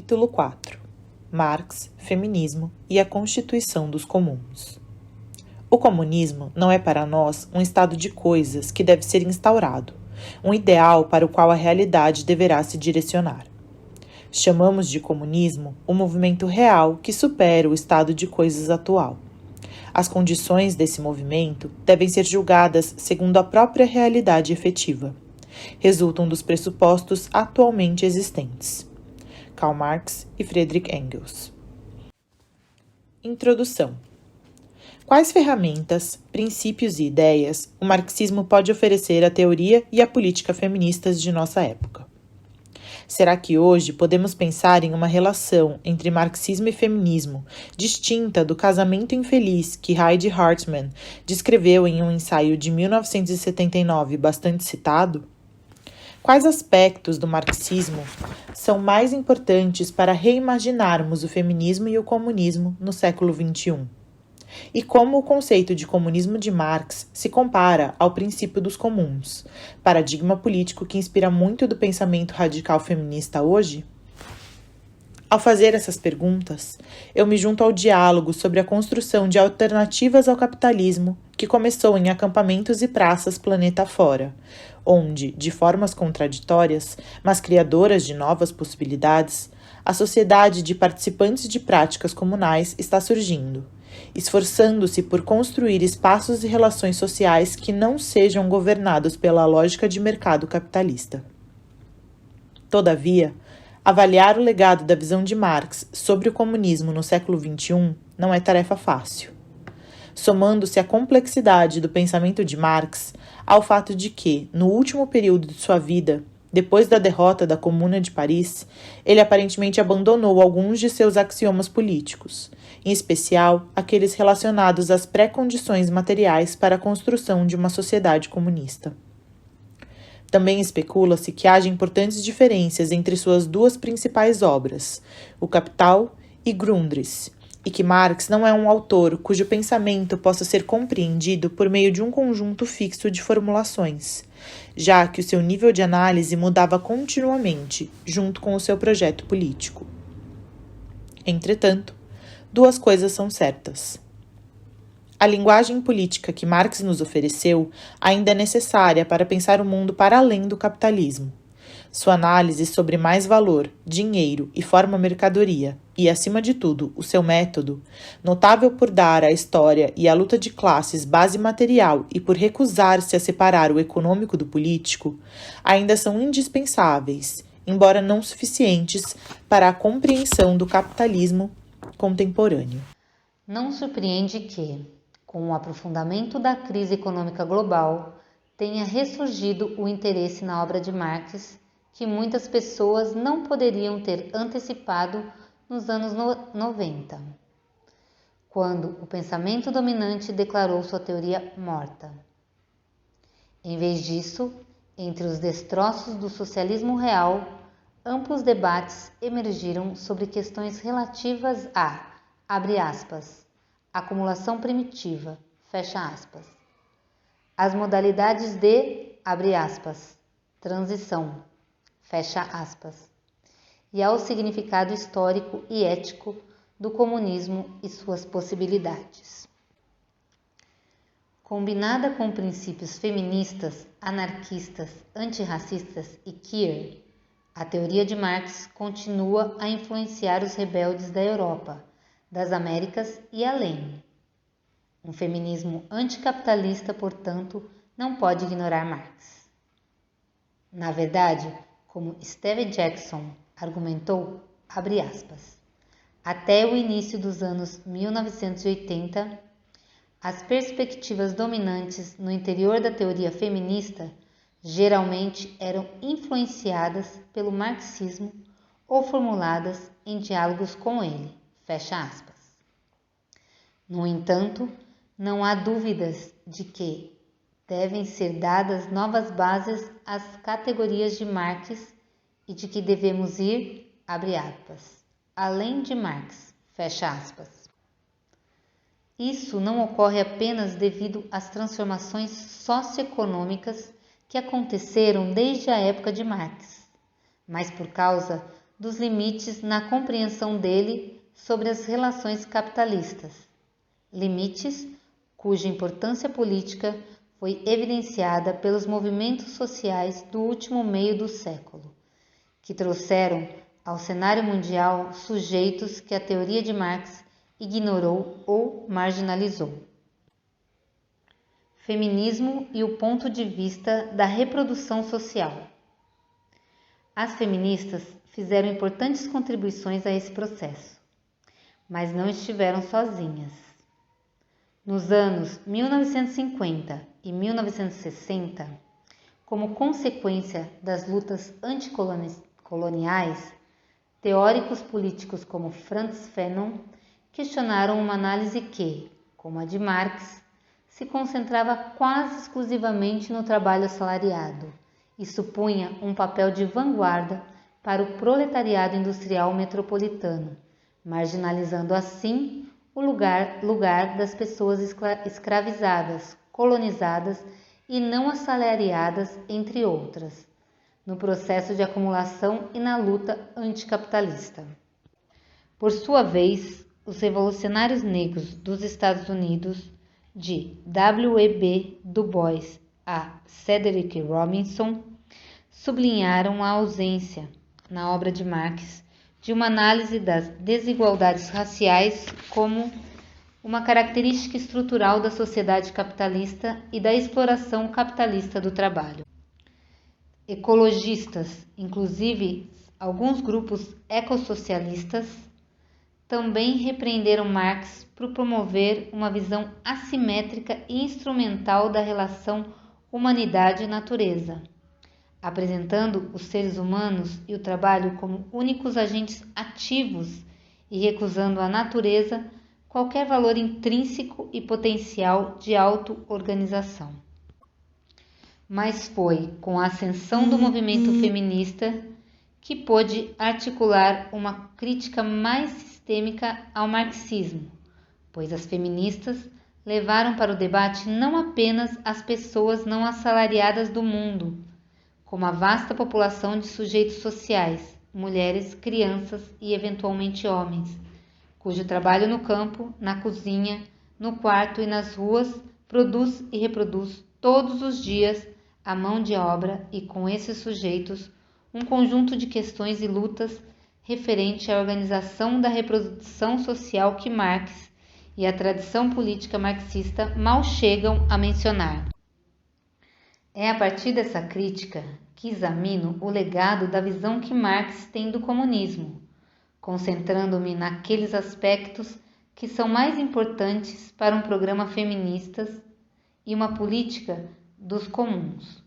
Capítulo 4. Marx, Feminismo e a Constituição dos Comuns. O comunismo não é para nós um estado de coisas que deve ser instaurado, um ideal para o qual a realidade deverá se direcionar. Chamamos de comunismo o movimento real que supera o estado de coisas atual. As condições desse movimento devem ser julgadas segundo a própria realidade efetiva. Resultam dos pressupostos atualmente existentes. Karl Marx e Friedrich Engels. Introdução. Quais ferramentas, princípios e ideias o marxismo pode oferecer à teoria e à política feministas de nossa época? Será que hoje podemos pensar em uma relação entre marxismo e feminismo distinta do casamento infeliz que Heidi Hartmann descreveu em um ensaio de 1979 bastante citado? Quais aspectos do marxismo são mais importantes para reimaginarmos o feminismo e o comunismo no século XXI? E como o conceito de comunismo de Marx se compara ao princípio dos comuns, paradigma político que inspira muito do pensamento radical feminista hoje? Ao fazer essas perguntas, eu me junto ao diálogo sobre a construção de alternativas ao capitalismo que começou em acampamentos e praças planeta fora, onde, de formas contraditórias, mas criadoras de novas possibilidades, a sociedade de participantes de práticas comunais está surgindo, esforçando-se por construir espaços e relações sociais que não sejam governados pela lógica de mercado capitalista. Todavia, avaliar o legado da visão de Marx sobre o comunismo no século XXI não é tarefa fácil. Somando-se a complexidade do pensamento de Marx ao fato de que, no último período de sua vida, depois da derrota da Comuna de Paris, ele aparentemente abandonou alguns de seus axiomas políticos, em especial aqueles relacionados às pré-condições materiais para a construção de uma sociedade comunista. Também especula-se que haja importantes diferenças entre suas duas principais obras, O Capital e Grundrisse, e que Marx não é um autor cujo pensamento possa ser compreendido por meio de um conjunto fixo de formulações, já que o seu nível de análise mudava continuamente, junto com o seu projeto político. Entretanto, duas coisas são certas. A linguagem política que Marx nos ofereceu ainda é necessária para pensar o mundo para além do capitalismo. Sua análise sobre mais valor, dinheiro e forma mercadoria, e, acima de tudo, o seu método, notável por dar à história e à luta de classes base material e por recusar-se a separar o econômico do político, ainda são indispensáveis, embora não suficientes para a compreensão do capitalismo contemporâneo. Não surpreende que, com o aprofundamento da crise econômica global, tenha ressurgido o interesse na obra de Marx, que muitas pessoas não poderiam ter antecipado nos anos 90, quando o pensamento dominante declarou sua teoria morta. Em vez disso, entre os destroços do socialismo real, amplos debates emergiram sobre questões relativas a, abre aspas, acumulação primitiva, fecha aspas, as modalidades de, abre aspas, transição, fecha aspas, e ao significado histórico e ético do comunismo e suas possibilidades. Combinada com princípios feministas, anarquistas, antirracistas e queer, a teoria de Marx continua a influenciar os rebeldes da Europa, das Américas e além. Um feminismo anticapitalista, portanto, não pode ignorar Marx. Na verdade, como Steve Jackson argumentou, abre aspas, até o início dos anos 1980, as perspectivas dominantes no interior da teoria feminista geralmente eram influenciadas pelo marxismo ou formuladas em diálogos com ele, fecha aspas. No entanto, não há dúvidas de que devem ser dadas novas bases às categorias de Marx e de que devemos ir, abre aspas, além de Marx, fecha aspas. Isso não ocorre apenas devido às transformações socioeconômicas que aconteceram desde a época de Marx, mas por causa dos limites na compreensão dele sobre as relações capitalistas. Limites cuja importância política foi evidenciada pelos movimentos sociais do último meio do século, que trouxeram ao cenário mundial sujeitos que a teoria de Marx ignorou ou marginalizou. Feminismo e o ponto de vista da reprodução social. As feministas fizeram importantes contribuições a esse processo, mas não estiveram sozinhas. Nos anos 1950 e 1960, como consequência das lutas anticoloniais, teóricos políticos como Frantz Fanon questionaram uma análise que, como a de Marx, se concentrava quase exclusivamente no trabalho assalariado e supunha um papel de vanguarda para o proletariado industrial metropolitano, marginalizando assim o lugar das pessoas escravizadas, colonizadas e não assalariadas, entre outras, no processo de acumulação e na luta anticapitalista. Por sua vez, os revolucionários negros dos Estados Unidos, de W.E.B. Du Bois a Cedric Robinson, sublinharam a ausência, na obra de Marx, de uma análise das desigualdades raciais como uma característica estrutural da sociedade capitalista e da exploração capitalista do trabalho. Ecologistas, inclusive alguns grupos ecossocialistas, também repreenderam Marx por promover uma visão assimétrica e instrumental da relação humanidade-natureza, apresentando os seres humanos e o trabalho como únicos agentes ativos e recusando à natureza qualquer valor intrínseco e potencial de auto-organização. Mas foi com a ascensão do movimento feminista que pôde articular uma crítica mais sistêmica ao marxismo, pois as feministas levaram para o debate não apenas as pessoas não assalariadas do mundo, como a vasta população de sujeitos sociais, mulheres, crianças e eventualmente homens, cujo trabalho no campo, na cozinha, no quarto e nas ruas produz e reproduz todos os dias a mão de obra e com esses sujeitos um conjunto de questões e lutas referente à organização da reprodução social que Marx e a tradição política marxista mal chegam a mencionar. É a partir dessa crítica que examino o legado da visão que Marx tem do comunismo, concentrando-me naqueles aspectos que são mais importantes para um programa feminista e uma política dos comuns,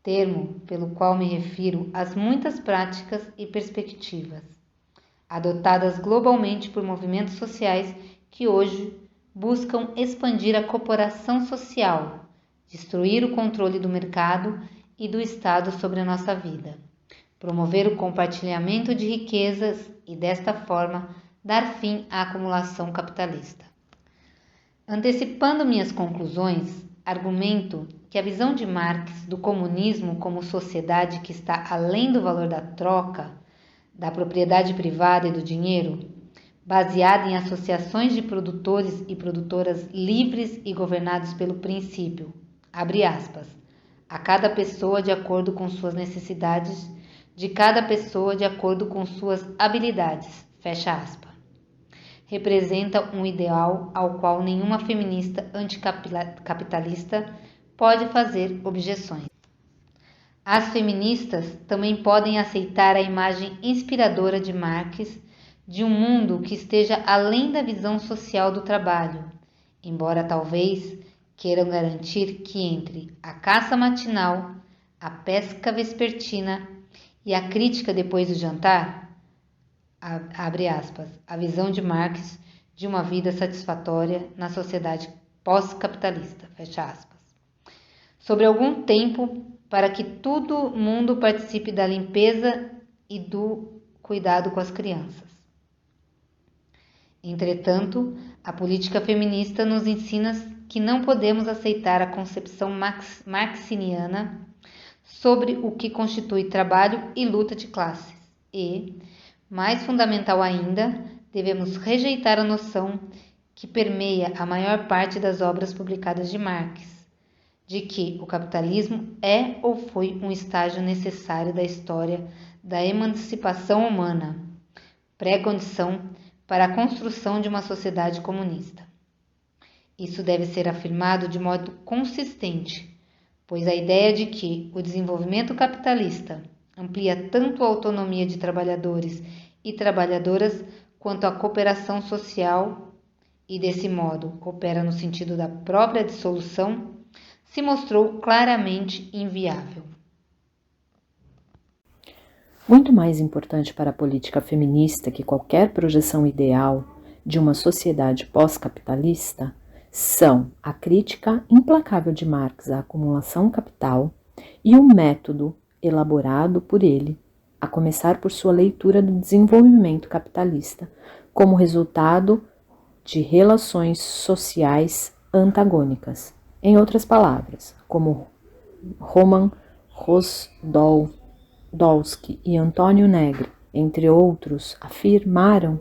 termo pelo qual me refiro às muitas práticas e perspectivas adotadas globalmente por movimentos sociais que hoje buscam expandir a cooperação social, destruir o controle do mercado e do Estado sobre a nossa vida, promover o compartilhamento de riquezas e, desta forma, dar fim à acumulação capitalista. Antecipando minhas conclusões, argumento que a visão de Marx do comunismo como sociedade que está além do valor da troca, da propriedade privada e do dinheiro, baseada em associações de produtores e produtoras livres e governados pelo princípio, abre aspas, a cada pessoa de acordo com suas necessidades, de cada pessoa de acordo com suas habilidades, fecha aspas. Representa um ideal ao qual nenhuma feminista anticapitalista pode fazer objeções. As feministas também podem aceitar a imagem inspiradora de Marx de um mundo que esteja além da visão social do trabalho, embora talvez queiram garantir que entre a caça matinal, a pesca vespertina e a crítica depois do jantar, abre aspas, a visão de Marx de uma vida satisfatória na sociedade pós-capitalista, fecha aspas. Sobre algum tempo para que todo mundo participe da limpeza e do cuidado com as crianças. Entretanto, a política feminista nos ensina que não podemos aceitar a concepção marxiniana sobre o que constitui trabalho e luta de classes, E, mais fundamental ainda, devemos rejeitar a noção que permeia a maior parte das obras publicadas de Marx, de que o capitalismo é ou foi um estágio necessário da história da emancipação humana, pré-condição para a construção de uma sociedade comunista. Isso deve ser afirmado de modo consistente, pois a ideia de que o desenvolvimento capitalista amplia tanto a autonomia de trabalhadores e trabalhadoras quanto a cooperação social e, desse modo, opera no sentido da própria dissolução, se mostrou claramente inviável. Muito mais importante para a política feminista que qualquer projeção ideal de uma sociedade pós-capitalista são a crítica implacável de Marx à acumulação capital e o método elaborado por ele, a começar por sua leitura do desenvolvimento capitalista como resultado de relações sociais antagônicas. Em outras palavras, como Roman Rozdolsky e Antônio Negri, entre outros, afirmaram,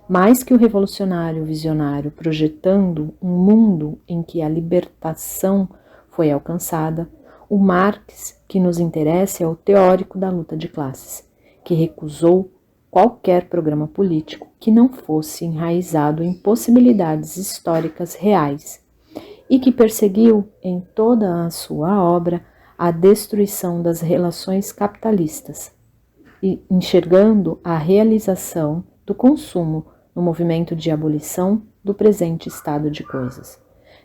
mais que o revolucionário visionário projetando um mundo em que a libertação foi alcançada, o Marx que nos interessa é o teórico da luta de classes, que recusou qualquer programa político que não fosse enraizado em possibilidades históricas reais e que perseguiu em toda a sua obra a destruição das relações capitalistas, e enxergando a realização do consumo no movimento de abolição do presente estado de coisas.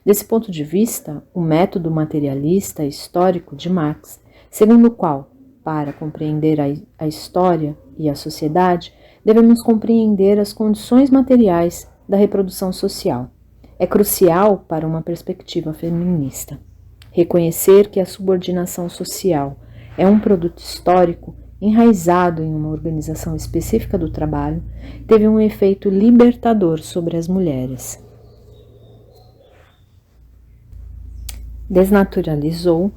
Desse ponto de vista, o método materialista histórico de Marx, segundo o qual, para compreender a história e a sociedade, devemos compreender as condições materiais da reprodução social, é crucial para uma perspectiva feminista. Reconhecer que a subordinação social é um produto histórico enraizado em uma organização específica do trabalho teve um efeito libertador sobre as mulheres. Desnaturalizou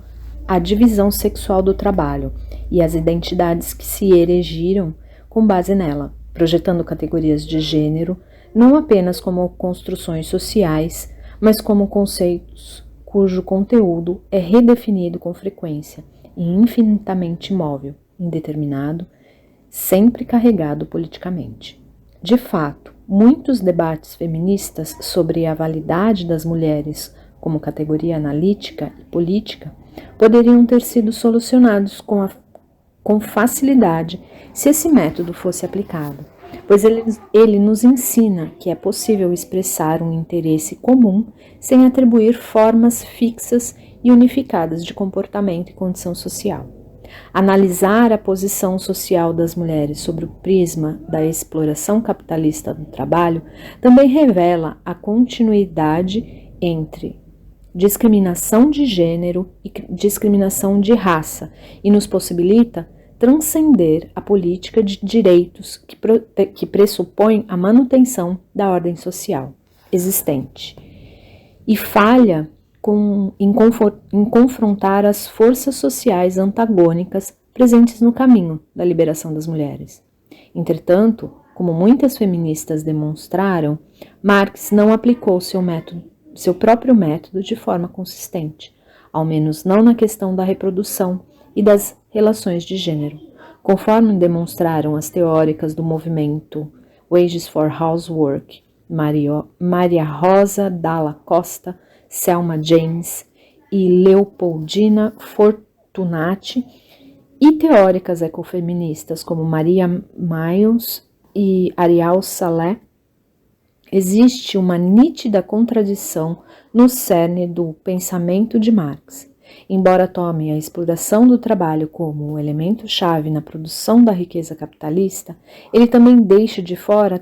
a divisão sexual do trabalho e as identidades que se erigiram com base nela, projetando categorias de gênero não apenas como construções sociais, mas como conceitos cujo conteúdo é redefinido com frequência e infinitamente móvel, indeterminado, sempre carregado politicamente. De fato, muitos debates feministas sobre a validade das mulheres como categoria analítica e política poderiam ter sido solucionados com facilidade se esse método fosse aplicado, pois ele nos ensina que é possível expressar um interesse comum sem atribuir formas fixas e unificadas de comportamento e condição social. Analisar a posição social das mulheres sobre o prisma da exploração capitalista do trabalho também revela a continuidade entre discriminação de gênero e discriminação de raça e nos possibilita transcender a política de direitos que pressupõe a manutenção da ordem social existente e falha em confrontar as forças sociais antagônicas presentes no caminho da liberação das mulheres. Entretanto, como muitas feministas demonstraram, Marx não aplicou seu próprio método de forma consistente, ao menos não na questão da reprodução e das relações de gênero, conforme demonstraram as teóricas do movimento Wages for Housework, Maria Rosa Dalla Costa, Selma James e Leopoldina Fortunati, e teóricas ecofeministas como Maria Miles e Ariel Saleh. Existe uma nítida contradição no cerne do pensamento de Marx. Embora tome a exploração do trabalho como o elemento-chave na produção da riqueza capitalista, ele também deixa de fora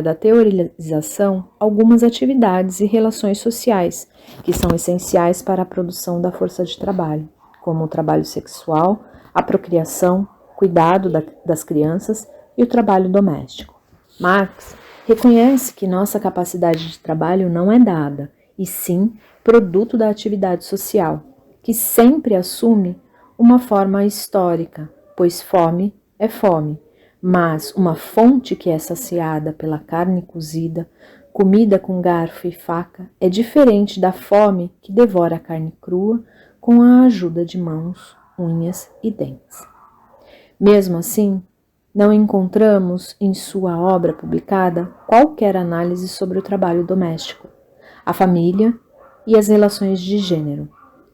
da teorização algumas atividades e relações sociais que são essenciais para a produção da força de trabalho, como o trabalho sexual, a procriação, cuidado das crianças e o trabalho doméstico. Marx reconhece que nossa capacidade de trabalho não é dada, e sim produto da atividade social, que sempre assume uma forma histórica, pois fome é fome, mas uma fonte que é saciada pela carne cozida, comida com garfo e faca, é diferente da fome que devora a carne crua com a ajuda de mãos, unhas e dentes. Mesmo assim, não encontramos em sua obra publicada qualquer análise sobre o trabalho doméstico, a família e as relações de gênero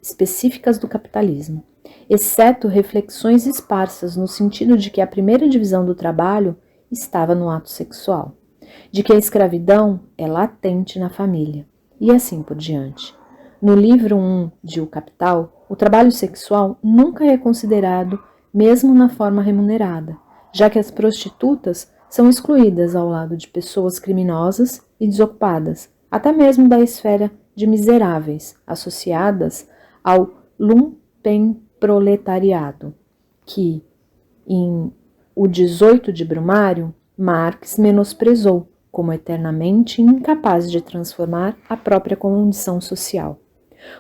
específicas do capitalismo, exceto reflexões esparsas no sentido de que a primeira divisão do trabalho estava no ato sexual, de que a escravidão é latente na família, e assim por diante. No livro 1 de O Capital, o trabalho sexual nunca é considerado mesmo na forma remunerada, já que as prostitutas são excluídas ao lado de pessoas criminosas e desocupadas, até mesmo da esfera de miseráveis, associadas ao lumpenproletariado, que, em O 18 de Brumário, Marx menosprezou como eternamente incapaz de transformar a própria condição social.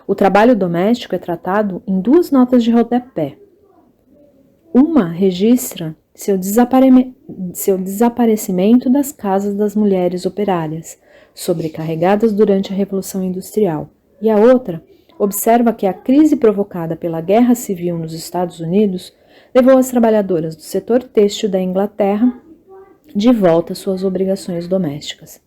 O trabalho doméstico é tratado em 2 notas de rodapé. Uma registra seu desaparecimento das casas das mulheres operárias, sobrecarregadas durante a Revolução Industrial, e a outra observa que a crise provocada pela Guerra Civil nos Estados Unidos levou as trabalhadoras do setor têxtil da Inglaterra de volta às suas obrigações domésticas.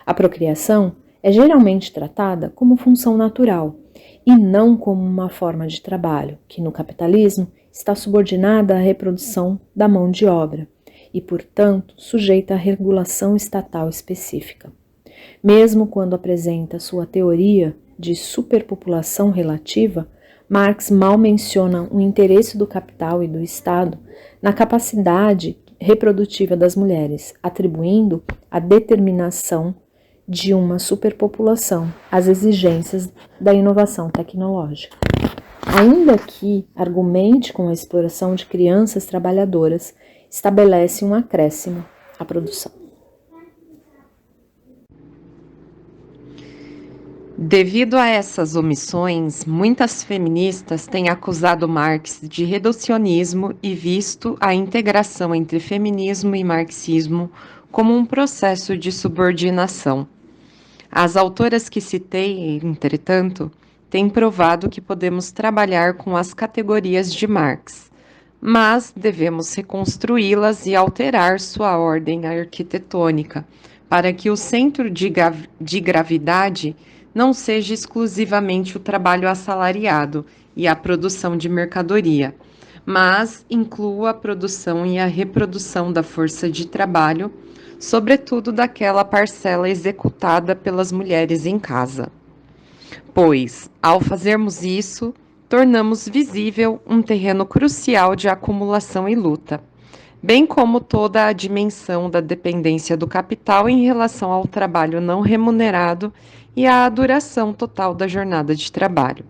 A procriação é geralmente tratada como função natural e não como uma forma de trabalho, que no capitalismo está subordinada à reprodução da mão de obra e, portanto, sujeita à regulação estatal específica. Mesmo quando apresenta sua teoria de superpopulação relativa, Marx mal menciona o interesse do capital e do Estado na capacidade reprodutiva das mulheres, atribuindo a determinação de uma superpopulação às exigências da inovação tecnológica. Ainda que argumente com a exploração de crianças trabalhadoras, estabelece um acréscimo à produção. Devido a essas omissões, muitas feministas têm acusado Marx de reducionismo e visto a integração entre feminismo e marxismo como um processo de subordinação. As autoras que citei, entretanto, têm provado que podemos trabalhar com as categorias de Marx, mas devemos reconstruí-las e alterar sua ordem arquitetônica para que o centro de gravidade não seja exclusivamente o trabalho assalariado e a produção de mercadoria, mas inclua a produção e a reprodução da força de trabalho, sobretudo daquela parcela executada pelas mulheres em casa. Pois, ao fazermos isso, tornamos visível um terreno crucial de acumulação e luta, bem como toda a dimensão da dependência do capital em relação ao trabalho não remunerado e à duração total da jornada de trabalho.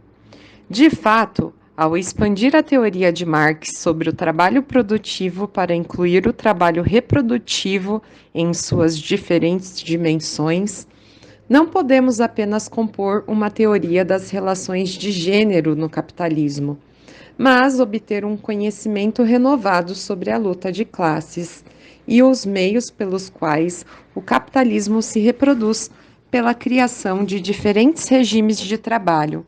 De fato, ao expandir a teoria de Marx sobre o trabalho produtivo para incluir o trabalho reprodutivo em suas diferentes dimensões, não podemos apenas compor uma teoria das relações de gênero no capitalismo, mas obter um conhecimento renovado sobre a luta de classes e os meios pelos quais o capitalismo se reproduz pela criação de diferentes regimes de trabalho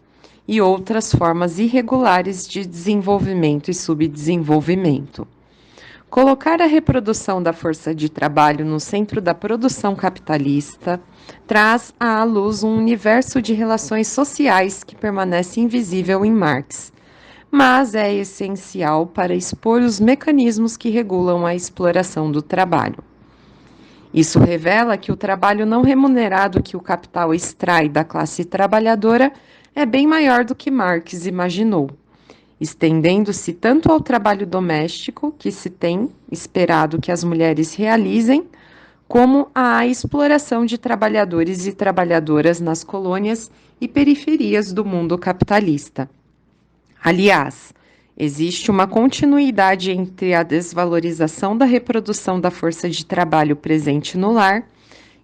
e outras formas irregulares de desenvolvimento e subdesenvolvimento. Colocar a reprodução da força de trabalho no centro da produção capitalista traz à luz um universo de relações sociais que permanece invisível em Marx, mas é essencial para expor os mecanismos que regulam a exploração do trabalho. Isso revela que o trabalho não remunerado que o capital extrai da classe trabalhadora é bem maior do que Marx imaginou, estendendo-se tanto ao trabalho doméstico, que se tem esperado que as mulheres realizem, como à exploração de trabalhadores e trabalhadoras nas colônias e periferias do mundo capitalista. Aliás, existe uma continuidade entre a desvalorização da reprodução da força de trabalho presente no lar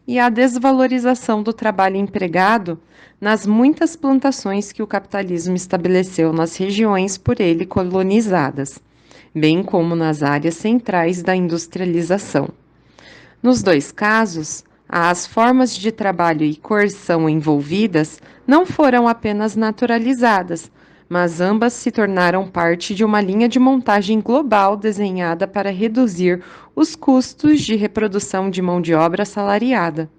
e a desvalorização do trabalho empregado nas muitas plantações que o capitalismo estabeleceu nas regiões por ele colonizadas, bem como nas áreas centrais da industrialização. Nos dois casos, as formas de trabalho e coerção envolvidas não foram apenas naturalizadas, mas ambas se tornaram parte de uma linha de montagem global desenhada para reduzir os custos de reprodução de mão de obra assalariada.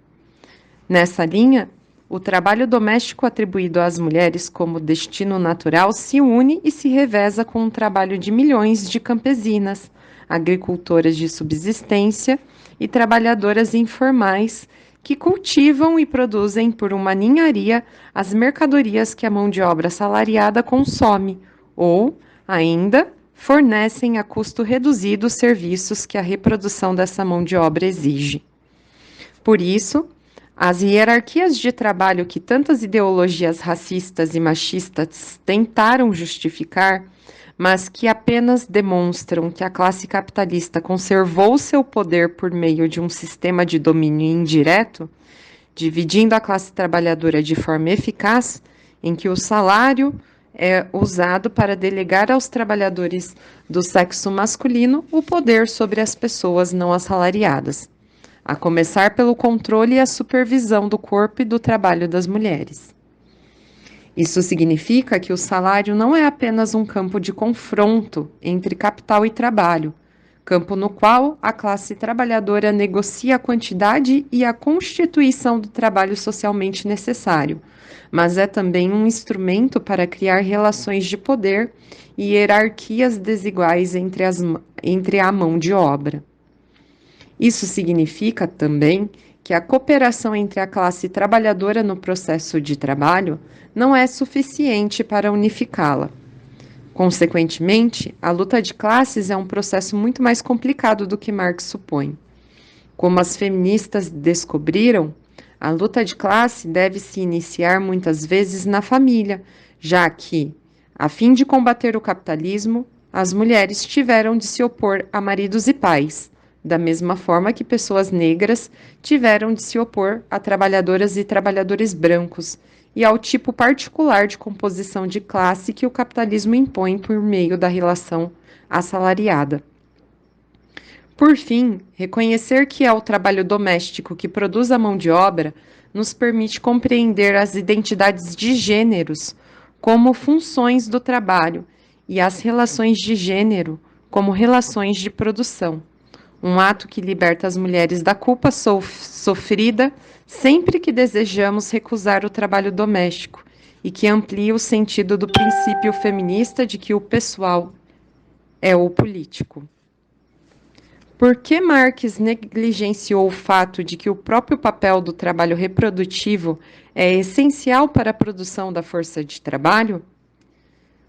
Nessa linha, o trabalho doméstico atribuído às mulheres como destino natural se une e se reveza com o trabalho de milhões de campesinas, agricultoras de subsistência e trabalhadoras informais que cultivam e produzem por uma ninharia as mercadorias que a mão de obra assalariada consome, ou, ainda, fornecem a custo reduzido os serviços que a reprodução dessa mão de obra exige. Por isso, as hierarquias de trabalho que tantas ideologias racistas e machistas tentaram justificar, mas que apenas demonstram que a classe capitalista conservou seu poder por meio de um sistema de domínio indireto, dividindo a classe trabalhadora de forma eficaz, em que o salário é usado para delegar aos trabalhadores do sexo masculino o poder sobre as pessoas não assalariadas, a começar pelo controle e a supervisão do corpo e do trabalho das mulheres. Isso significa que o salário não é apenas um campo de confronto entre capital e trabalho, campo no qual a classe trabalhadora negocia a quantidade e a constituição do trabalho socialmente necessário, mas é também um instrumento para criar relações de poder e hierarquias desiguais entre a mão de obra. Isso significa também que a cooperação entre a classe trabalhadora no processo de trabalho não é suficiente para unificá-la. Consequentemente, a luta de classes é um processo muito mais complicado do que Marx supõe. Como as feministas descobriram, a luta de classe deve se iniciar muitas vezes na família, já que, a fim de combater o capitalismo, as mulheres tiveram de se opor a maridos e pais, da mesma forma que pessoas negras tiveram de se opor a trabalhadoras e trabalhadores brancos e ao tipo particular de composição de classe que o capitalismo impõe por meio da relação assalariada. Por fim, reconhecer que é o trabalho doméstico que produz a mão de obra nos permite compreender as identidades de gêneros como funções do trabalho e as relações de gênero como relações de produção. Um ato que liberta as mulheres da culpa sofrida sempre que desejamos recusar o trabalho doméstico e que amplia o sentido do princípio feminista de que o pessoal é o político. Por que Marx negligenciou o fato de que o próprio papel do trabalho reprodutivo é essencial para a produção da força de trabalho?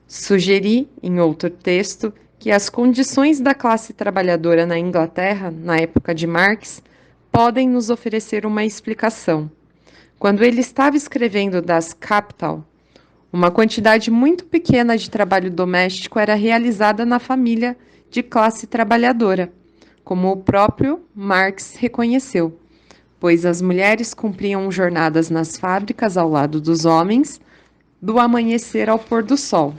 Sugeri, em outro texto, que as condições da classe trabalhadora na Inglaterra, na época de Marx, podem nos oferecer uma explicação. Quando ele estava escrevendo Das Kapital, uma quantidade muito pequena de trabalho doméstico era realizada na família de classe trabalhadora, como o próprio Marx reconheceu, pois as mulheres cumpriam jornadas nas fábricas ao lado dos homens, do amanhecer ao pôr do sol.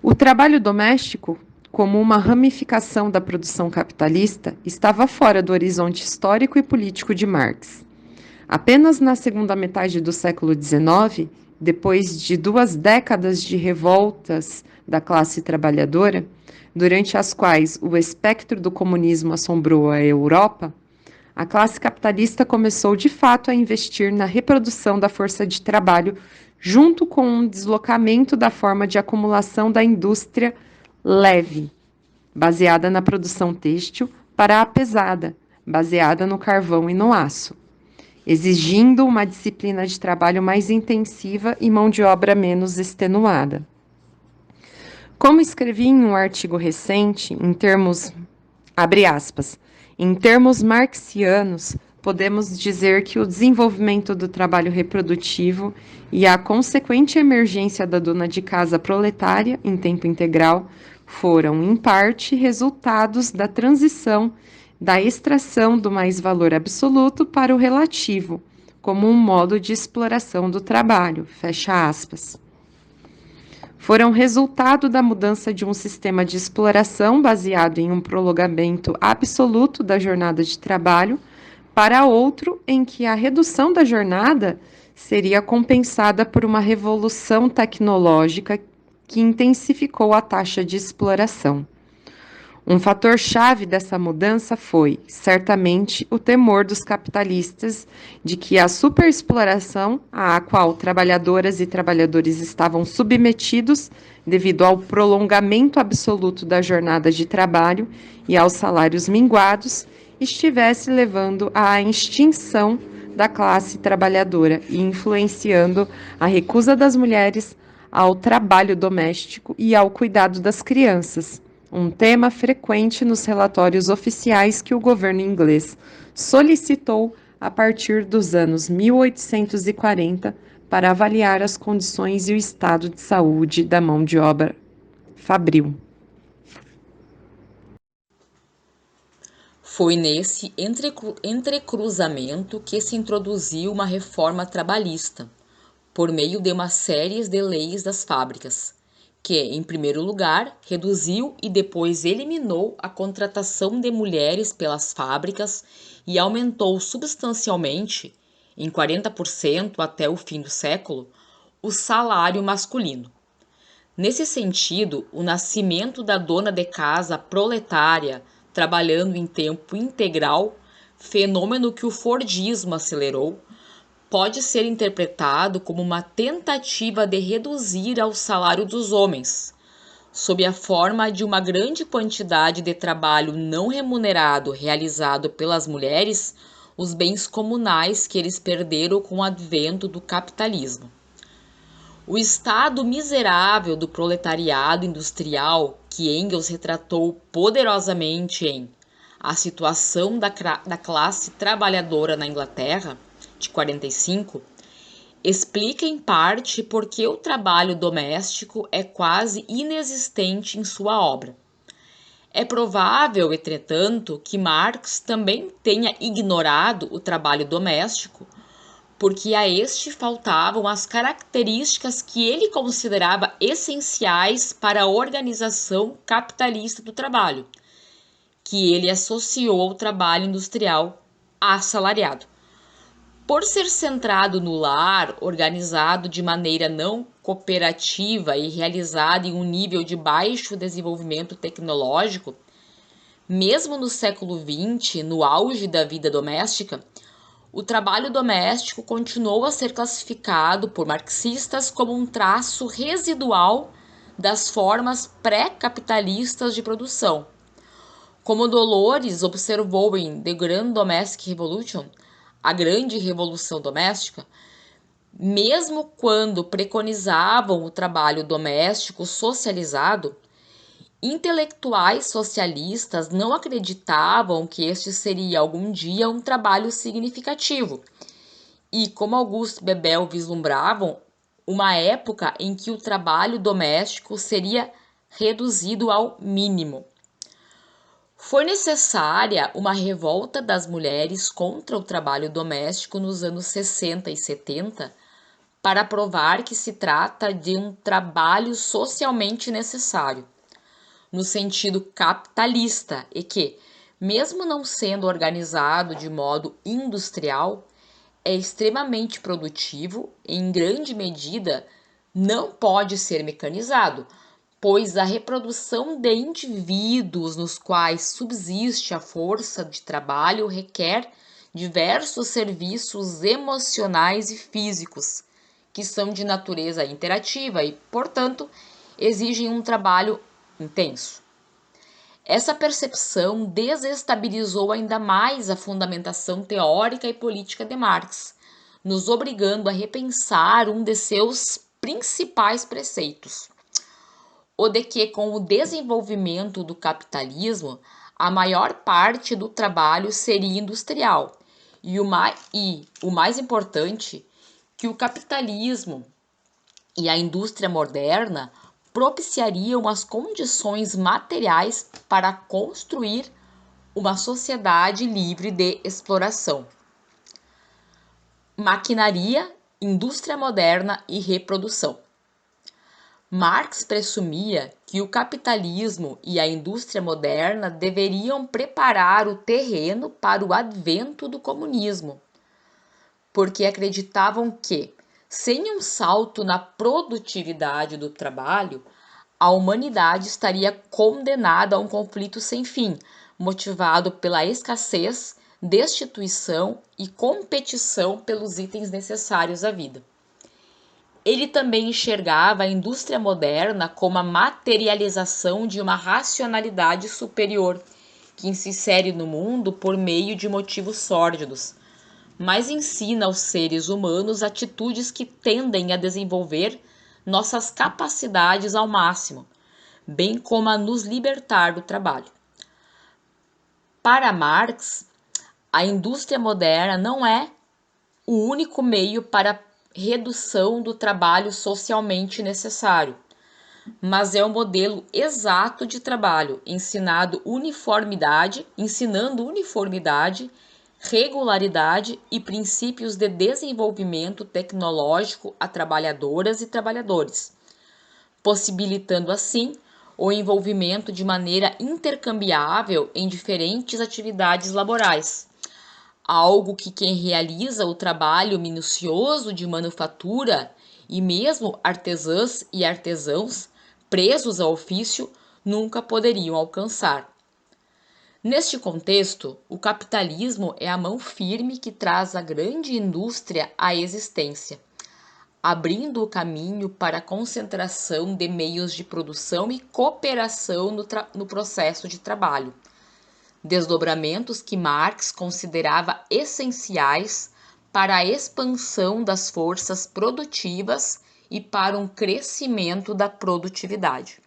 O trabalho doméstico, como uma ramificação da produção capitalista, estava fora do horizonte histórico e político de Marx. Apenas na segunda metade do século XIX, depois de 2 décadas de revoltas da classe trabalhadora, durante as quais o espectro do comunismo assombrou a Europa, a classe capitalista começou de fato a investir na reprodução da força de trabalho junto com um deslocamento da forma de acumulação da indústria leve, baseada na produção têxtil, para a pesada, baseada no carvão e no aço, exigindo uma disciplina de trabalho mais intensiva e mão de obra menos extenuada. Como escrevi em um artigo recente, abre aspas, em termos marxianos, podemos dizer que o desenvolvimento do trabalho reprodutivo e a consequente emergência da dona de casa proletária em tempo integral foram, em parte, resultados da transição da extração do mais-valor absoluto para o relativo, como um modo de exploração do trabalho, fecha aspas. Foram resultado da mudança de um sistema de exploração baseado em um prolongamento absoluto da jornada de trabalho para outro em que a redução da jornada seria compensada por uma revolução tecnológica que intensificou a taxa de exploração. Um fator-chave dessa mudança foi, certamente, o temor dos capitalistas de que a superexploração à qual trabalhadoras e trabalhadores estavam submetidos devido ao prolongamento absoluto da jornada de trabalho e aos salários minguados, estivesse levando à extinção da classe trabalhadora e influenciando a recusa das mulheres ao trabalho doméstico e ao cuidado das crianças, um tema frequente nos relatórios oficiais que o governo inglês solicitou a partir dos anos 1840 para avaliar as condições e o estado de saúde da mão de obra fabril. Foi nesse entrecruzamento que se introduziu uma reforma trabalhista, por meio de uma série de leis das fábricas, que, em primeiro lugar, reduziu e depois eliminou a contratação de mulheres pelas fábricas e aumentou substancialmente, em 40% até o fim do século, o salário masculino. Nesse sentido, o nascimento da dona de casa proletária trabalhando em tempo integral, fenômeno que o Fordismo acelerou, pode ser interpretado como uma tentativa de reduzir ao salário dos homens, sob a forma de uma grande quantidade de trabalho não remunerado realizado pelas mulheres, os bens comunais que eles perderam com o advento do capitalismo. O estado miserável do proletariado industrial, que Engels retratou poderosamente em A Situação da Classe Trabalhadora na Inglaterra, de 45, explica em parte por que o trabalho doméstico é quase inexistente em sua obra. É provável, entretanto, que Marx também tenha ignorado o trabalho doméstico, porque a este faltavam as características que ele considerava essenciais para a organização capitalista do trabalho, que ele associou ao trabalho industrial assalariado. Por ser centrado no lar, organizado de maneira não cooperativa e realizado em um nível de baixo desenvolvimento tecnológico, mesmo no século XX, no auge da vida doméstica, o trabalho doméstico continuou a ser classificado por marxistas como um traço residual das formas pré-capitalistas de produção. Como Dolores observou em The Grand Domestic Revolution, a Grande Revolução Doméstica, mesmo quando preconizavam o trabalho doméstico socializado, intelectuais socialistas não acreditavam que este seria algum dia um trabalho significativo e, como Auguste Bebel vislumbravam, uma época em que o trabalho doméstico seria reduzido ao mínimo. Foi necessária uma revolta das mulheres contra o trabalho doméstico nos anos 60 e 70 para provar que se trata de um trabalho socialmente necessário, no sentido capitalista, e que, mesmo não sendo organizado de modo industrial, é extremamente produtivo e, em grande medida, não pode ser mecanizado, pois a reprodução de indivíduos nos quais subsiste a força de trabalho requer diversos serviços emocionais e físicos, que são de natureza interativa e, portanto, exigem um trabalho intenso. Essa percepção desestabilizou ainda mais a fundamentação teórica e política de Marx, nos obrigando a repensar um de seus principais preceitos: o de que, com o desenvolvimento do capitalismo, a maior parte do trabalho seria industrial, e o mais importante, que o capitalismo e a indústria moderna propiciariam as condições materiais para construir uma sociedade livre de exploração. Maquinaria, indústria moderna e reprodução. Marx presumia que o capitalismo e a indústria moderna deveriam preparar o terreno para o advento do comunismo, porque acreditavam que, sem um salto na produtividade do trabalho, a humanidade estaria condenada a um conflito sem fim, motivado pela escassez, destituição e competição pelos itens necessários à vida. Ele também enxergava a indústria moderna como a materialização de uma racionalidade superior, que se insere no mundo por meio de motivos sórdidos, mas ensina aos seres humanos atitudes que tendem a desenvolver nossas capacidades ao máximo, bem como a nos libertar do trabalho. Para Marx, a indústria moderna não é o único meio para a redução do trabalho socialmente necessário, mas é o modelo exato de trabalho, ensinando uniformidade, regularidade e princípios de desenvolvimento tecnológico a trabalhadoras e trabalhadores, possibilitando assim o envolvimento de maneira intercambiável em diferentes atividades laborais, algo que quem realiza o trabalho minucioso de manufatura e mesmo artesãs e artesãos presos ao ofício nunca poderiam alcançar. Neste contexto, o capitalismo é a mão firme que traz a grande indústria à existência, abrindo o caminho para a concentração de meios de produção e cooperação no processo de trabalho, desdobramentos que Marx considerava essenciais para a expansão das forças produtivas e para um crescimento da produtividade.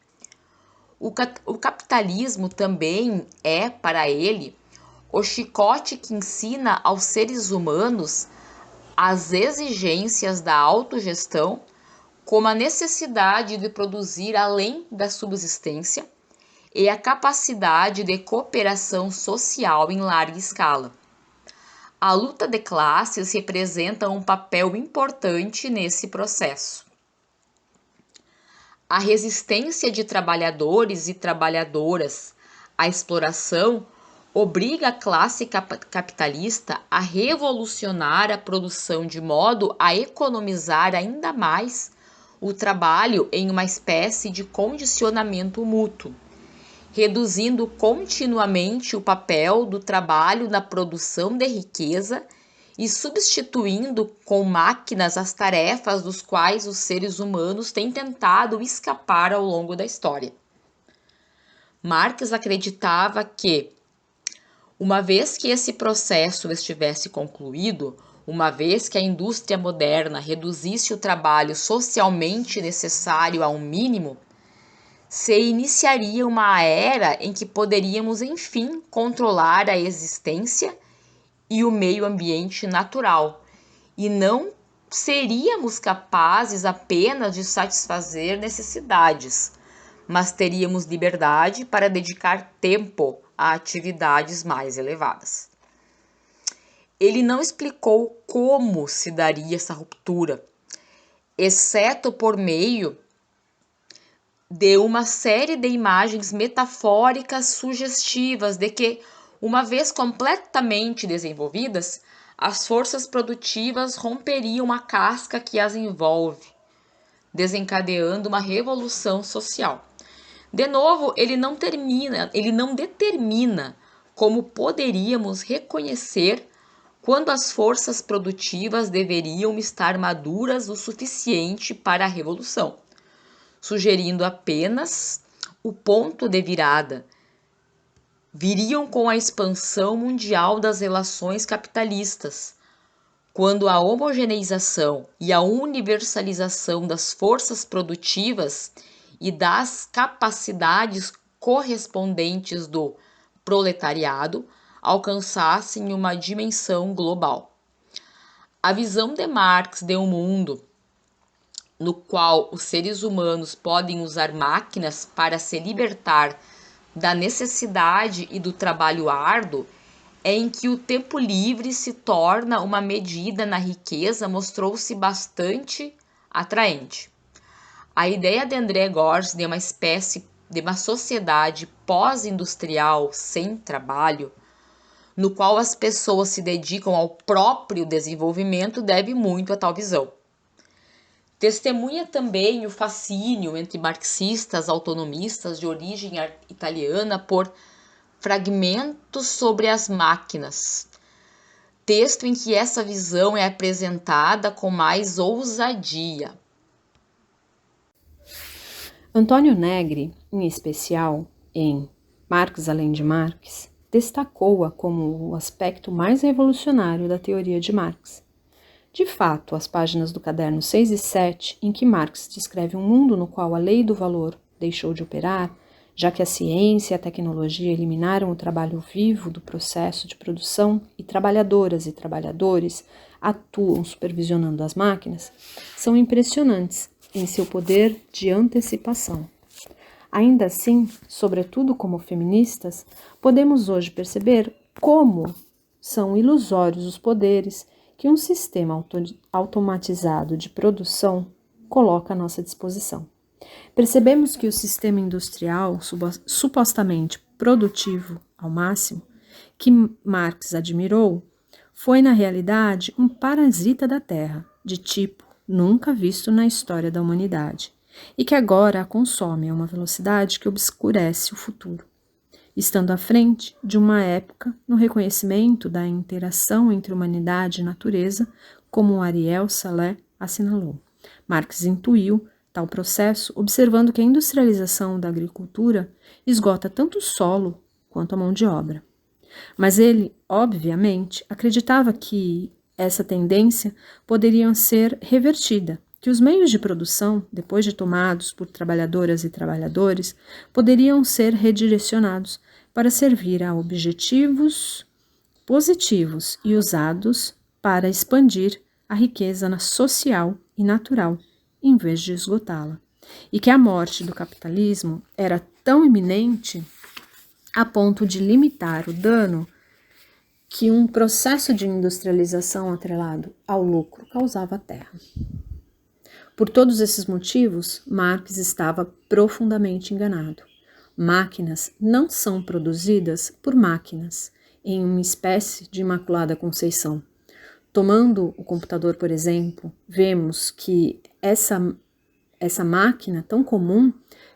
O capitalismo também é, para ele, o chicote que ensina aos seres humanos as exigências da autogestão, como a necessidade de produzir além da subsistência e a capacidade de cooperação social em larga escala. A luta de classes representa um papel importante nesse processo. A resistência de trabalhadores e trabalhadoras à exploração obriga a classe capitalista a revolucionar a produção de modo a economizar ainda mais o trabalho em uma espécie de condicionamento mútuo, reduzindo continuamente o papel do trabalho na produção de riqueza e substituindo com máquinas as tarefas dos quais os seres humanos têm tentado escapar ao longo da história. Marx acreditava que, uma vez que esse processo estivesse concluído, uma vez que a indústria moderna reduzisse o trabalho socialmente necessário a um mínimo, se iniciaria uma era em que poderíamos, enfim, controlar a existência e o meio ambiente natural, e não seríamos capazes apenas de satisfazer necessidades, mas teríamos liberdade para dedicar tempo a atividades mais elevadas. Ele não explicou como se daria essa ruptura, exceto por meio de uma série de imagens metafóricas sugestivas de que, uma vez completamente desenvolvidas, as forças produtivas romperiam a casca que as envolve, desencadeando uma revolução social. De novo, ele não determina como poderíamos reconhecer quando as forças produtivas deveriam estar maduras o suficiente para a revolução, sugerindo apenas o ponto de virada. Viriam com a expansão mundial das relações capitalistas, quando a homogeneização e a universalização das forças produtivas e das capacidades correspondentes do proletariado alcançassem uma dimensão global. A visão de Marx de um mundo no qual os seres humanos podem usar máquinas para se libertar da necessidade e do trabalho árduo é em que o tempo livre se torna uma medida na riqueza mostrou-se bastante atraente. A ideia de André Gorz de uma espécie de uma sociedade pós-industrial sem trabalho, no qual as pessoas se dedicam ao próprio desenvolvimento, deve muito a tal visão. Testemunha também o fascínio entre marxistas autonomistas de origem italiana por Fragmentos sobre as Máquinas, texto em que essa visão é apresentada com mais ousadia. Antônio Negri, em especial, em Marx além de Marx, destacou-a como o aspecto mais revolucionário da teoria de Marx. De fato, as páginas do caderno 6 e 7, em que Marx descreve um mundo no qual a lei do valor deixou de operar, já que a ciência e a tecnologia eliminaram o trabalho vivo do processo de produção e trabalhadoras e trabalhadores atuam supervisionando as máquinas, são impressionantes em seu poder de antecipação. Ainda assim, sobretudo como feministas, podemos hoje perceber como são ilusórios os poderes que um sistema automatizado de produção coloca à nossa disposição. Percebemos que o sistema industrial, supostamente produtivo ao máximo, que Marx admirou, foi na realidade um parasita da terra, de tipo nunca visto na história da humanidade, e que agora a consome a uma velocidade que obscurece o futuro, estando à frente de uma época no reconhecimento da interação entre humanidade e natureza, como Ariel Salé assinalou. Marx intuiu tal processo observando que a industrialização da agricultura esgota tanto o solo quanto a mão de obra. Mas ele, obviamente, acreditava que essa tendência poderia ser revertida, que os meios de produção, depois de tomados por trabalhadoras e trabalhadores, poderiam ser redirecionados para servir a objetivos positivos e usados para expandir a riqueza social e natural, em vez de esgotá-la, e que a morte do capitalismo era tão iminente a ponto de limitar o dano que um processo de industrialização atrelado ao lucro causava à terra. Por todos esses motivos, Marx estava profundamente enganado. Máquinas não são produzidas por máquinas, em uma espécie de imaculada conceição. Tomando o computador, por exemplo, vemos que essa máquina tão comum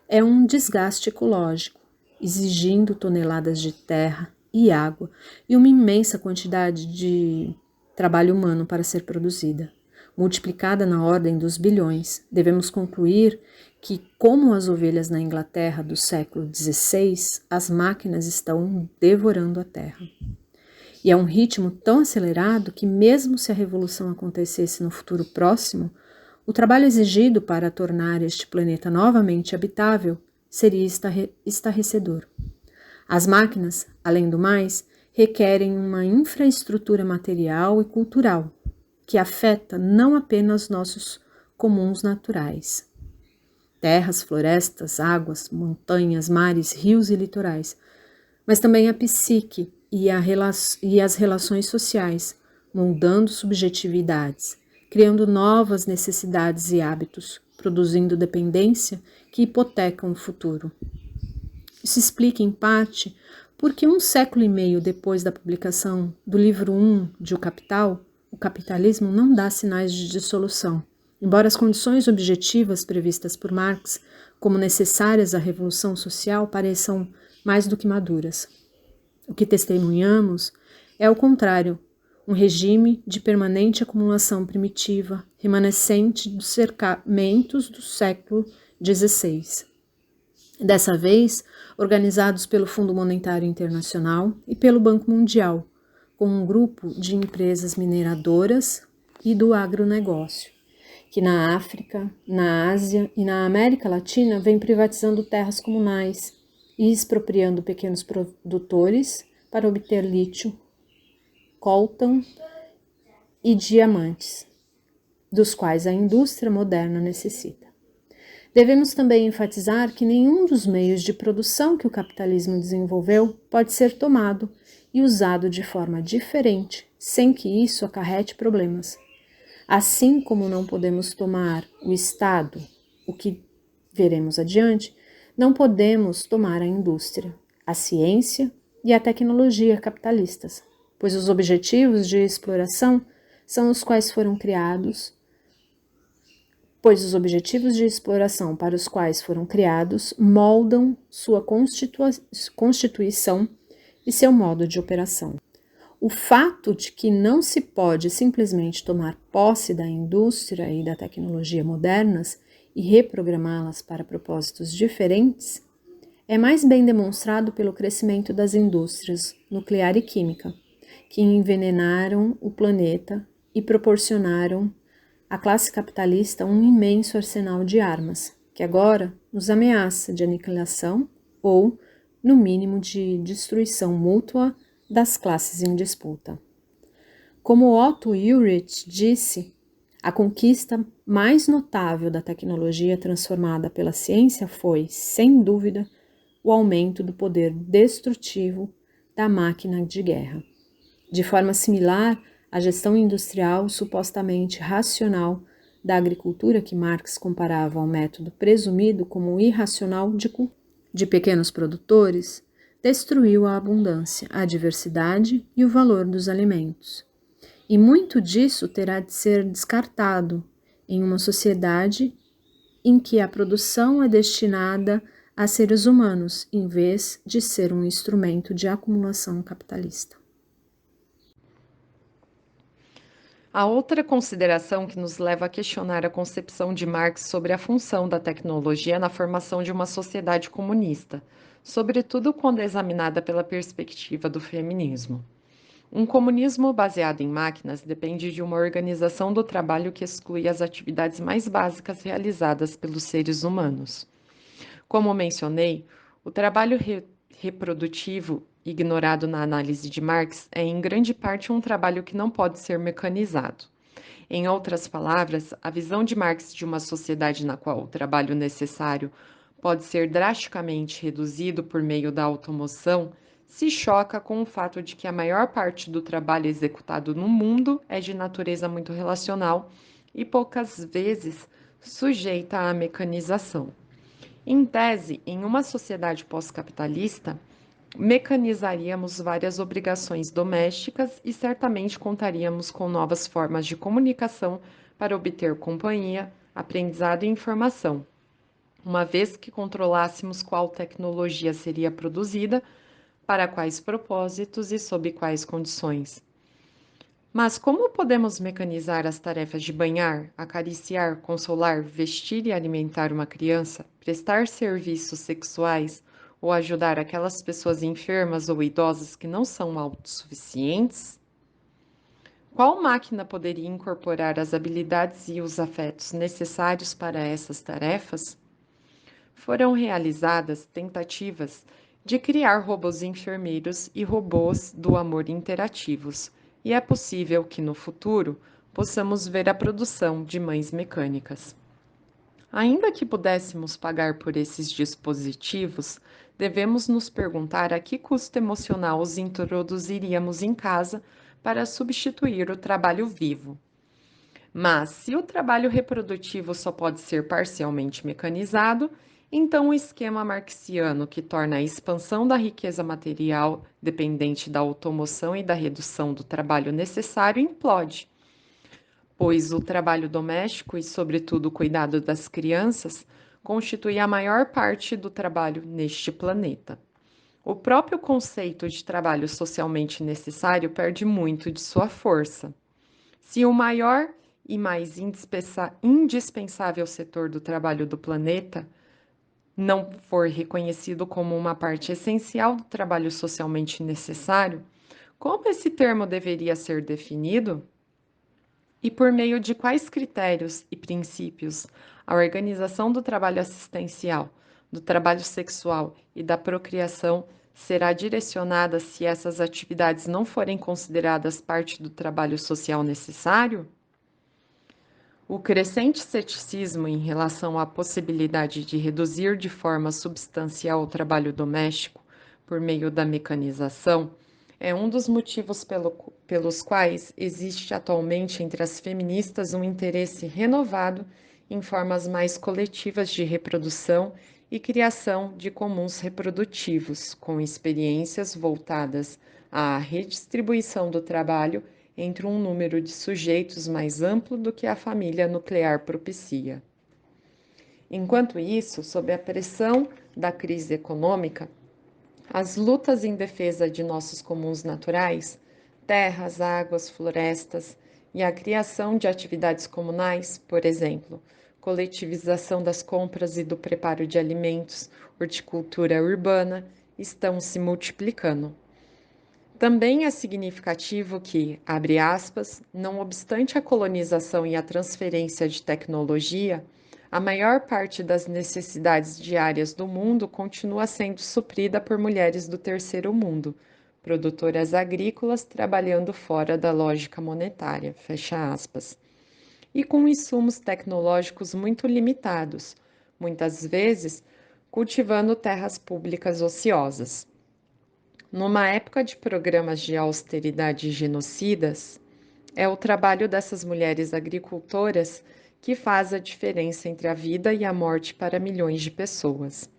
é um desgaste ecológico, exigindo toneladas de terra e água e uma imensa quantidade de trabalho humano para ser produzida. Multiplicada na ordem dos bilhões, devemos concluir que, como as ovelhas na Inglaterra do século XVI, as máquinas estão devorando a terra. E é um ritmo tão acelerado que, mesmo se a revolução acontecesse no futuro próximo, o trabalho exigido para tornar este planeta novamente habitável seria estarrecedor. As máquinas, além do mais, requerem uma infraestrutura material e cultural, que afeta não apenas nossos comuns naturais, terras, florestas, águas, montanhas, mares, rios e litorais, mas também a psique e as relações sociais, moldando subjetividades, criando novas necessidades e hábitos, produzindo dependência que hipotecam o futuro. Isso explica, em parte, porque 1 século e meio depois da publicação do livro 1 de O Capital, o capitalismo não dá sinais de dissolução, embora as condições objetivas previstas por Marx como necessárias à revolução social pareçam mais do que maduras. O que testemunhamos é, ao contrário, um regime de permanente acumulação primitiva, remanescente dos cercamentos do século XVI. Dessa vez, organizados pelo Fundo Monetário Internacional e pelo Banco Mundial, com um grupo de empresas mineradoras e do agronegócio, que na África, na Ásia e na América Latina vem privatizando terras comunais e expropriando pequenos produtores para obter lítio, coltan e diamantes, dos quais a indústria moderna necessita. Devemos também enfatizar que nenhum dos meios de produção que o capitalismo desenvolveu pode ser tomado e usado de forma diferente, sem que isso acarrete problemas. Assim como não podemos tomar o Estado, o que veremos adiante, não podemos tomar a indústria, a ciência e a tecnologia capitalistas, pois os objetivos de exploração para os quais foram criados moldam sua constituição e seu modo de operação. O fato de que não se pode simplesmente tomar posse da indústria e da tecnologia modernas e reprogramá-las para propósitos diferentes é mais bem demonstrado pelo crescimento das indústrias nuclear e química, que envenenaram o planeta e proporcionaram à classe capitalista um imenso arsenal de armas, que agora nos ameaça de aniquilação ou, no mínimo, de destruição mútua das classes em disputa. Como Otto Ulrich disse, a conquista mais notável da tecnologia transformada pela ciência foi, sem dúvida, o aumento do poder destrutivo da máquina de guerra. De forma similar, a gestão industrial supostamente racional da agricultura, que Marx comparava ao método presumido como irracional de pequenos produtores, destruiu a abundância, a diversidade e o valor dos alimentos. E muito disso terá de ser descartado em uma sociedade em que a produção é destinada a seres humanos, em vez de ser um instrumento de acumulação capitalista. A outra consideração que nos leva a questionar a concepção de Marx sobre a função da tecnologia na formação de uma sociedade comunista, sobretudo quando examinada pela perspectiva do feminismo. Um comunismo baseado em máquinas depende de uma organização do trabalho que exclui as atividades mais básicas realizadas pelos seres humanos. Como mencionei, o trabalho reprodutivo, ignorado na análise de Marx, é em grande parte um trabalho que não pode ser mecanizado. Em outras palavras, a visão de Marx de uma sociedade na qual o trabalho necessário pode ser drasticamente reduzido por meio da automoção se choca com o fato de que a maior parte do trabalho executado no mundo é de natureza muito relacional e poucas vezes sujeita à mecanização. Em tese, em uma sociedade pós-capitalista, mecanizaríamos várias obrigações domésticas e certamente contaríamos com novas formas de comunicação para obter companhia, aprendizado e informação, uma vez que controlássemos qual tecnologia seria produzida, para quais propósitos e sob quais condições. Mas como podemos mecanizar as tarefas de banhar, acariciar, consolar, vestir e alimentar uma criança, prestar serviços sexuais ou ajudar aquelas pessoas enfermas ou idosas que não são autossuficientes? Qual máquina poderia incorporar as habilidades e os afetos necessários para essas tarefas? Foram realizadas tentativas de criar robôs enfermeiros e robôs do amor interativos, e é possível que no futuro possamos ver a produção de mães mecânicas. Ainda que pudéssemos pagar por esses dispositivos, devemos nos perguntar a que custo emocional os introduziríamos em casa para substituir o trabalho vivo. Mas, se o trabalho reprodutivo só pode ser parcialmente mecanizado, então o esquema marxiano que torna a expansão da riqueza material dependente da automoção e da redução do trabalho necessário implode, pois o trabalho doméstico e, sobretudo, o cuidado das crianças constitui a maior parte do trabalho neste planeta. O próprio conceito de trabalho socialmente necessário perde muito de sua força. Se o maior e mais indispensável setor do trabalho do planeta não for reconhecido como uma parte essencial do trabalho socialmente necessário, como esse termo deveria ser definido? E por meio de quais critérios e princípios a organização do trabalho assistencial, do trabalho sexual e da procriação será direcionada se essas atividades não forem consideradas parte do trabalho social necessário? O crescente ceticismo em relação à possibilidade de reduzir de forma substancial o trabalho doméstico por meio da mecanização é um dos motivos pelos quais existe atualmente entre as feministas um interesse renovado em formas mais coletivas de reprodução e criação de comuns reprodutivos, com experiências voltadas à redistribuição do trabalho entre um número de sujeitos mais amplo do que a família nuclear propicia. Enquanto isso, sob a pressão da crise econômica, as lutas em defesa de nossos comuns naturais, terras, águas, florestas e a criação de atividades comunais, por exemplo, coletivização das compras e do preparo de alimentos, horticultura urbana, estão se multiplicando. Também é significativo que, abre aspas, não obstante a colonização e a transferência de tecnologia, a maior parte das necessidades diárias do mundo continua sendo suprida por mulheres do terceiro mundo, produtoras agrícolas trabalhando fora da lógica monetária, fecha aspas, e com insumos tecnológicos muito limitados, muitas vezes cultivando terras públicas ociosas. Numa época de programas de austeridade genocidas, é o trabalho dessas mulheres agricultoras que faz a diferença entre a vida e a morte para milhões de pessoas.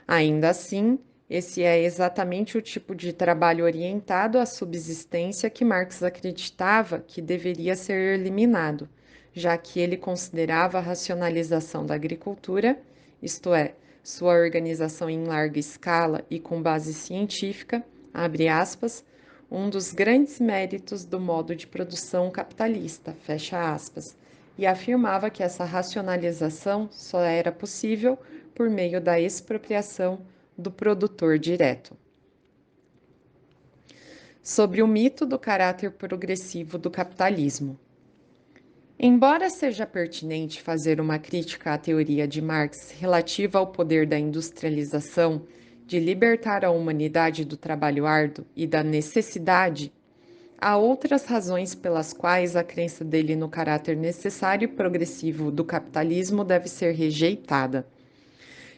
Ainda assim, esse é exatamente o tipo de trabalho orientado à subsistência que Marx acreditava que deveria ser eliminado, já que ele considerava a racionalização da agricultura, isto é, sua organização em larga escala e com base científica, abre aspas, um dos grandes méritos do modo de produção capitalista, fecha aspas, e afirmava que essa racionalização só era possível por meio da expropriação do produtor direto. Sobre o mito do caráter progressivo do capitalismo. Embora seja pertinente fazer uma crítica à teoria de Marx relativa ao poder da industrialização de libertar a humanidade do trabalho árduo e da necessidade, há outras razões pelas quais a crença dele no caráter necessário e progressivo do capitalismo deve ser rejeitada.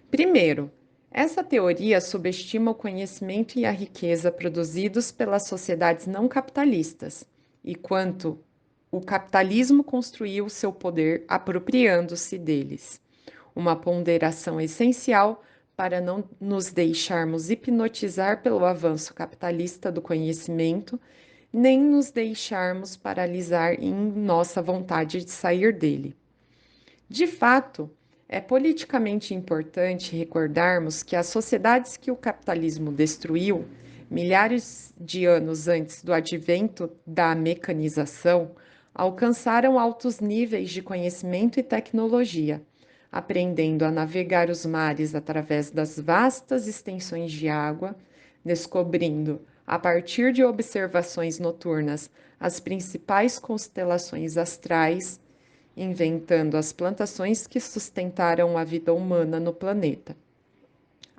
Primeiro, essa teoria subestima o conhecimento e a riqueza produzidos pelas sociedades não capitalistas, e quanto o capitalismo construiu seu poder apropriando-se deles. Uma ponderação essencial para não nos deixarmos hipnotizar pelo avanço capitalista do conhecimento, nem nos deixarmos paralisar em nossa vontade de sair dele. De fato, é politicamente importante recordarmos que as sociedades que o capitalismo destruiu, milhares de anos antes do advento da mecanização, alcançaram altos níveis de conhecimento e tecnologia, aprendendo a navegar os mares através das vastas extensões de água, descobrindo, a partir de observações noturnas, as principais constelações astrais, inventando as plantações que sustentaram a vida humana no planeta.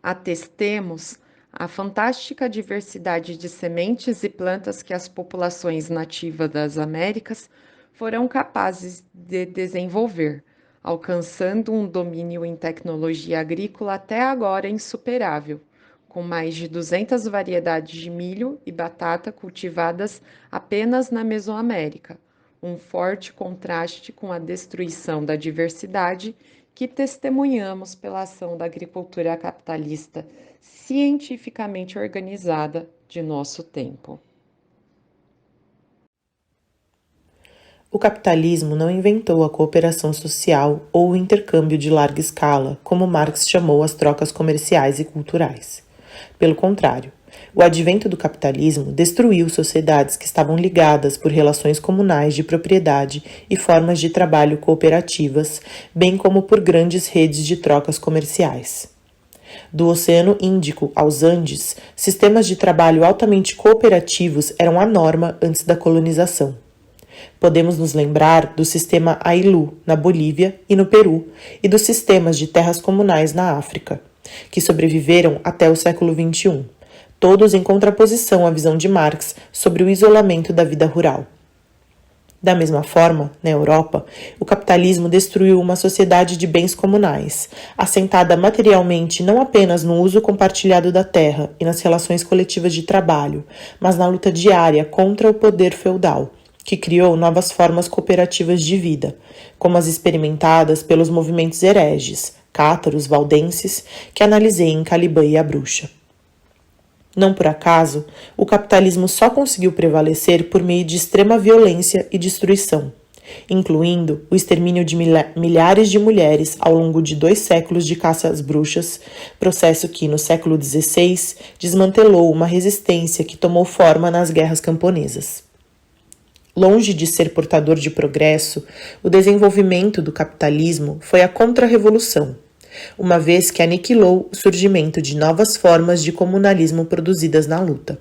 Atestemos a fantástica diversidade de sementes e plantas que as populações nativas das Américas foram capazes de desenvolver, alcançando um domínio em tecnologia agrícola até agora insuperável, com mais de 200 variedades de milho e batata cultivadas apenas na Mesoamérica, um forte contraste com a destruição da diversidade que testemunhamos pela ação da agricultura capitalista cientificamente organizada de nosso tempo. O capitalismo não inventou a cooperação social ou o intercâmbio de larga escala, como Marx chamou as trocas comerciais e culturais. Pelo contrário, o advento do capitalismo destruiu sociedades que estavam ligadas por relações comunais de propriedade e formas de trabalho cooperativas, bem como por grandes redes de trocas comerciais. Do Oceano Índico aos Andes, sistemas de trabalho altamente cooperativos eram a norma antes da colonização. Podemos nos lembrar do sistema Ailu, na Bolívia e no Peru, e dos sistemas de terras comunais na África, que sobreviveram até o século XXI, todos em contraposição à visão de Marx sobre o isolamento da vida rural. Da mesma forma, na Europa, o capitalismo destruiu uma sociedade de bens comunais, assentada materialmente não apenas no uso compartilhado da terra e nas relações coletivas de trabalho, mas na luta diária contra o poder feudal, que criou novas formas cooperativas de vida, como as experimentadas pelos movimentos hereges, cátaros, valdenses, que analisei em Caliban e a Bruxa. Não por acaso, o capitalismo só conseguiu prevalecer por meio de extrema violência e destruição, incluindo o extermínio de milhares de mulheres ao longo de 2 séculos de caça às bruxas, processo que, no século XVI, desmantelou uma resistência que tomou forma nas guerras camponesas. Longe de ser portador de progresso, o desenvolvimento do capitalismo foi a contra-revolução, uma vez que aniquilou o surgimento de novas formas de comunalismo produzidas na luta,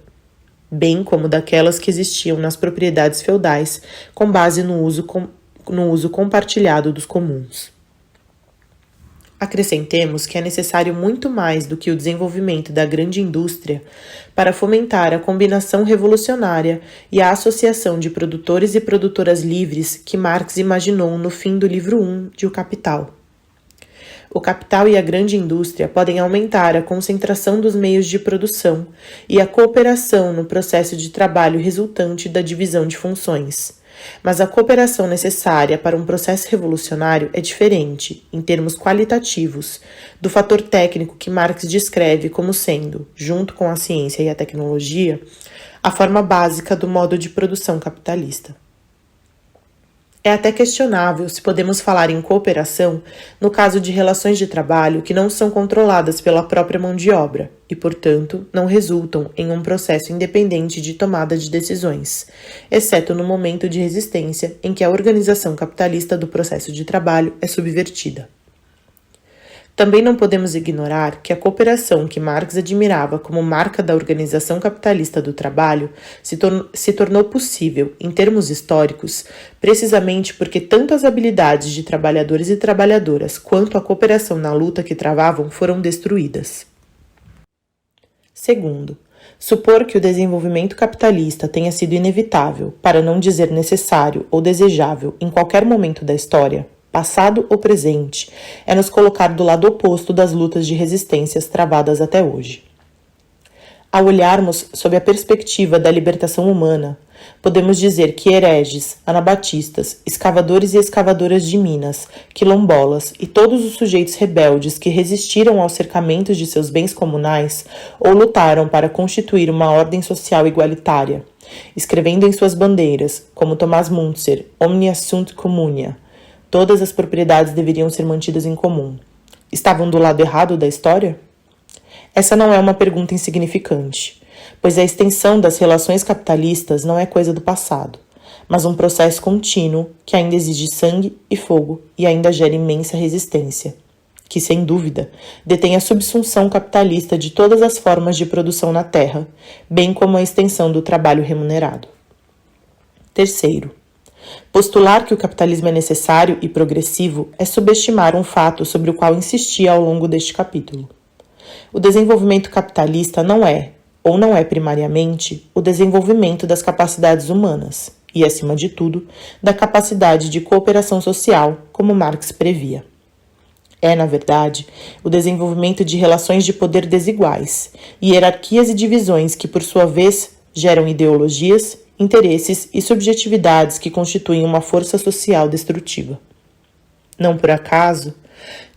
bem como daquelas que existiam nas propriedades feudais com base no uso compartilhado dos comuns. Acrescentemos que é necessário muito mais do que o desenvolvimento da grande indústria para fomentar a combinação revolucionária e a associação de produtores e produtoras livres que Marx imaginou no fim do livro 1 de O Capital. O capital e a grande indústria podem aumentar a concentração dos meios de produção e a cooperação no processo de trabalho resultante da divisão de funções. Mas a cooperação necessária para um processo revolucionário é diferente, em termos qualitativos, do fator técnico que Marx descreve como sendo, junto com a ciência e a tecnologia, a forma básica do modo de produção capitalista. É até questionável se podemos falar em cooperação no caso de relações de trabalho que não são controladas pela própria mão de obra e, portanto, não resultam em um processo independente de tomada de decisões, exceto no momento de resistência em que a organização capitalista do processo de trabalho é subvertida. Também não podemos ignorar que a cooperação que Marx admirava como marca da organização capitalista do trabalho se tornou possível, em termos históricos, precisamente porque tanto as habilidades de trabalhadores e trabalhadoras quanto a cooperação na luta que travavam foram destruídas. Segundo, supor que o desenvolvimento capitalista tenha sido inevitável, para não dizer necessário ou desejável, em qualquer momento da história, passado ou presente, é nos colocar do lado oposto das lutas de resistências travadas até hoje. Ao olharmos sob a perspectiva da libertação humana, podemos dizer que hereges, anabatistas, escavadores e escavadoras de minas, quilombolas e todos os sujeitos rebeldes que resistiram aos cercamentos de seus bens comunais ou lutaram para constituir uma ordem social igualitária, escrevendo em suas bandeiras, como Thomas Müntzer, Omnia sunt communia, todas as propriedades deveriam ser mantidas em comum. Estavam do lado errado da história? Essa não é uma pergunta insignificante, pois a extensão das relações capitalistas não é coisa do passado, mas um processo contínuo que ainda exige sangue e fogo e ainda gera imensa resistência, que, sem dúvida, detém a subsunção capitalista de todas as formas de produção na Terra, bem como a extensão do trabalho remunerado. Terceiro, postular que o capitalismo é necessário e progressivo é subestimar um fato sobre o qual insisti ao longo deste capítulo. O desenvolvimento capitalista não é, ou não é primariamente, o desenvolvimento das capacidades humanas e, acima de tudo, da capacidade de cooperação social, como Marx previa. É, na verdade, o desenvolvimento de relações de poder desiguais, hierarquias e divisões que, por sua vez, geram ideologias, interesses e subjetividades que constituem uma força social destrutiva. Não por acaso,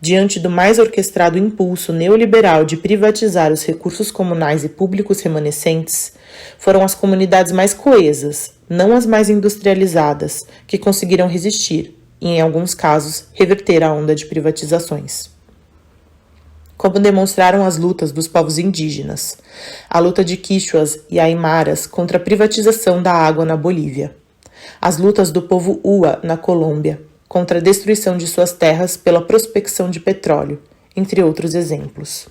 diante do mais orquestrado impulso neoliberal de privatizar os recursos comunais e públicos remanescentes, foram as comunidades mais coesas, não as mais industrializadas, que conseguiram resistir e, em alguns casos, reverter a onda de privatizações. Como demonstraram as lutas dos povos indígenas, a luta de Quichuas e Aimaras contra a privatização da água na Bolívia, as lutas do povo Ua na Colômbia contra a destruição de suas terras pela prospecção de petróleo, entre outros exemplos.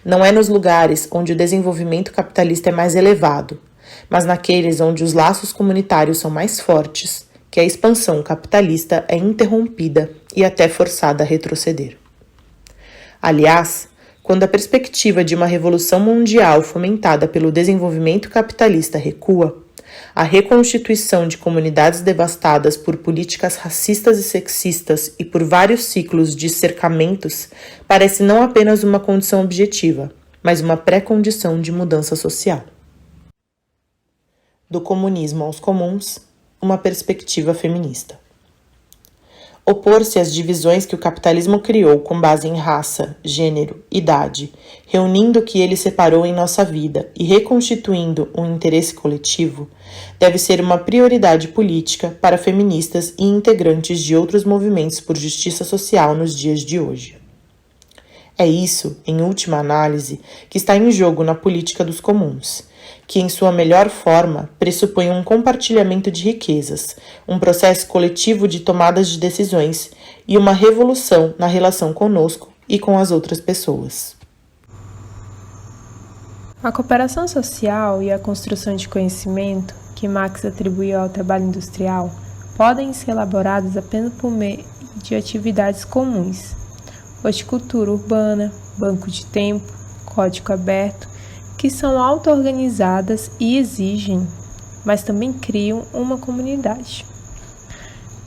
Não é nos lugares onde o desenvolvimento capitalista é mais elevado, mas naqueles onde os laços comunitários são mais fortes, que a expansão capitalista é interrompida e até forçada a retroceder. Aliás, Quando a perspectiva de uma revolução mundial fomentada pelo desenvolvimento capitalista recua, a reconstituição de comunidades devastadas por políticas racistas e sexistas e por vários ciclos de cercamentos parece não apenas uma condição objetiva, mas uma pré-condição de mudança social. Do comunismo aos comuns, uma perspectiva feminista. Opor-se às divisões que o capitalismo criou com base em raça, gênero, idade, reunindo o que ele separou em nossa vida e reconstituindo um interesse coletivo, deve ser uma prioridade política para feministas e integrantes de outros movimentos por justiça social nos dias de hoje. É isso, em última análise, que está em jogo na política dos comuns, que em sua melhor forma pressupõe um compartilhamento de riquezas, um processo coletivo de tomadas de decisões e uma revolução na relação conosco e com as outras pessoas. A cooperação social e a construção de conhecimento, que Marx atribuiu ao trabalho industrial, podem ser elaboradas apenas por meio de atividades comuns. Horticultura urbana, banco de tempo, código aberto, que são auto-organizadas e exigem, mas também criam uma comunidade.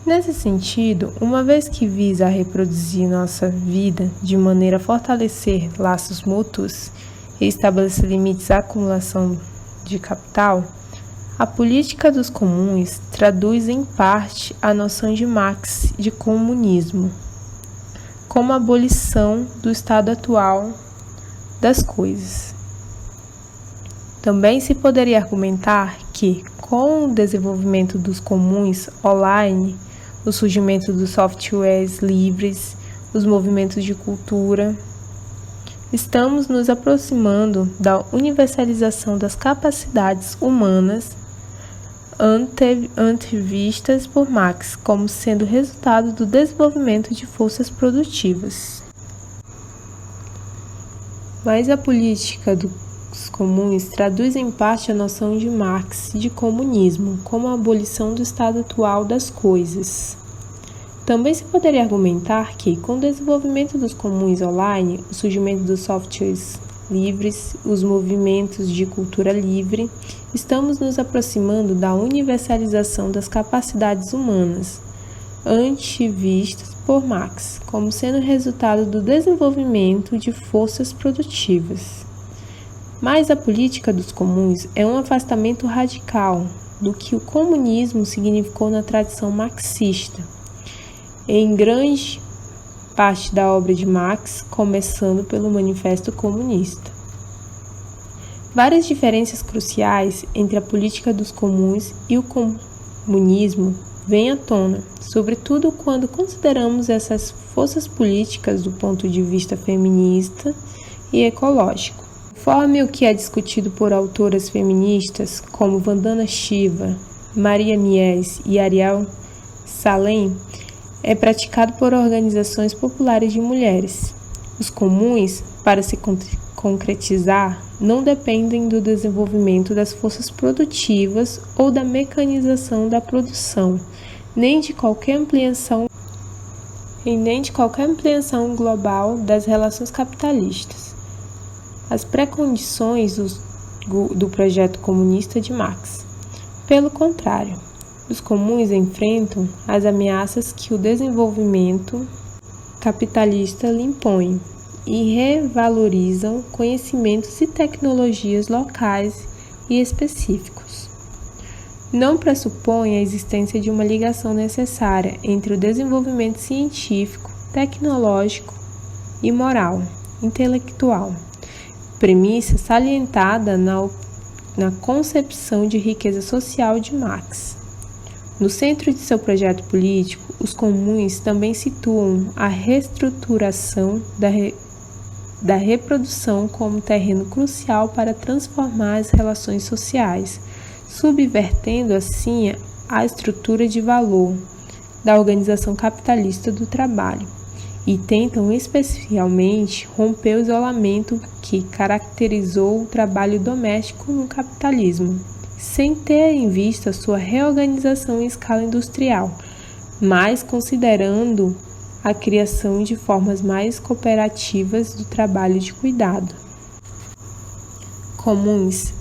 Nesse sentido, uma vez que visa reproduzir nossa vida de maneira a fortalecer laços mútuos e estabelecer limites à acumulação de capital, a política dos comuns traduz em parte a noção de Marx de comunismo, como a abolição do estado atual das coisas. Também se poderia argumentar que, com o desenvolvimento dos comuns online, o surgimento dos softwares livres, os movimentos de cultura, estamos nos aproximando da universalização das capacidades humanas antevistas por Marx como sendo resultado do desenvolvimento de forças produtivas. Mas a política dos comuns traduz em parte a noção de Marx de comunismo como a abolição do estado atual das coisas. Também se poderia argumentar que, com o desenvolvimento dos comuns online, o surgimento dos softwares livres, os movimentos de cultura livre, estamos nos aproximando da universalização das capacidades humanas, antevistas por Marx, como sendo resultado do desenvolvimento de forças produtivas. Mas a política dos comuns é um afastamento radical do que o comunismo significou na tradição marxista, em grande parte da obra de Marx, começando pelo Manifesto Comunista. Várias diferenças cruciais entre a política dos comuns e o comunismo vêm à tona, sobretudo quando consideramos essas forças políticas do ponto de vista feminista e ecológico. Conforme o que é discutido por autoras feministas como Vandana Shiva, Maria Mies e Ariel Salem, é praticado por organizações populares de mulheres. Os comuns, para se concretizar, não dependem do desenvolvimento das forças produtivas ou da mecanização da produção, nem de qualquer ampliação global das relações capitalistas. As pré-condições do projeto comunista de Marx. Pelo contrário, os comuns enfrentam as ameaças que o desenvolvimento capitalista lhe impõe e revalorizam conhecimentos e tecnologias locais e específicos. Não pressupõe a existência de uma ligação necessária entre o desenvolvimento científico, tecnológico e moral, intelectual, premissa salientada na concepção de riqueza social de Marx. No centro de seu projeto político, os comuns também situam a reestruturação da reprodução como terreno crucial para transformar as relações sociais, subvertendo assim a estrutura de valor da organização capitalista do trabalho, e tentam especialmente romper o isolamento que caracterizou o trabalho doméstico no capitalismo, sem ter em vista sua reorganização em escala industrial, mas considerando a criação de formas mais cooperativas do trabalho de cuidado. Comuns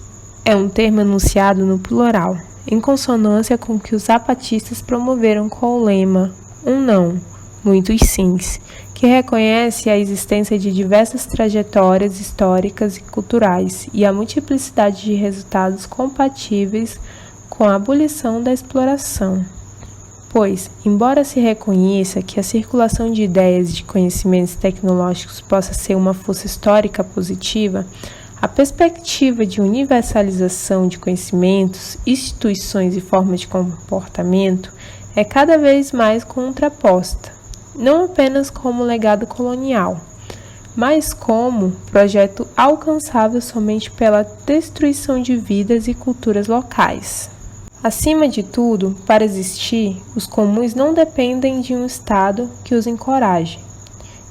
é um termo enunciado no plural, em consonância com o que os zapatistas promoveram com o lema "um não, muitos sims", que reconhece a existência de diversas trajetórias históricas e culturais e a multiplicidade de resultados compatíveis com a abolição da exploração. Pois, embora se reconheça que a circulação de ideias e de conhecimentos tecnológicos possa ser uma força histórica positiva, a perspectiva de universalização de conhecimentos, instituições e formas de comportamento é cada vez mais contraposta, não apenas como legado colonial, mas como projeto alcançável somente pela destruição de vidas e culturas locais. Acima de tudo, para existir, os comuns não dependem de um Estado que os encoraje.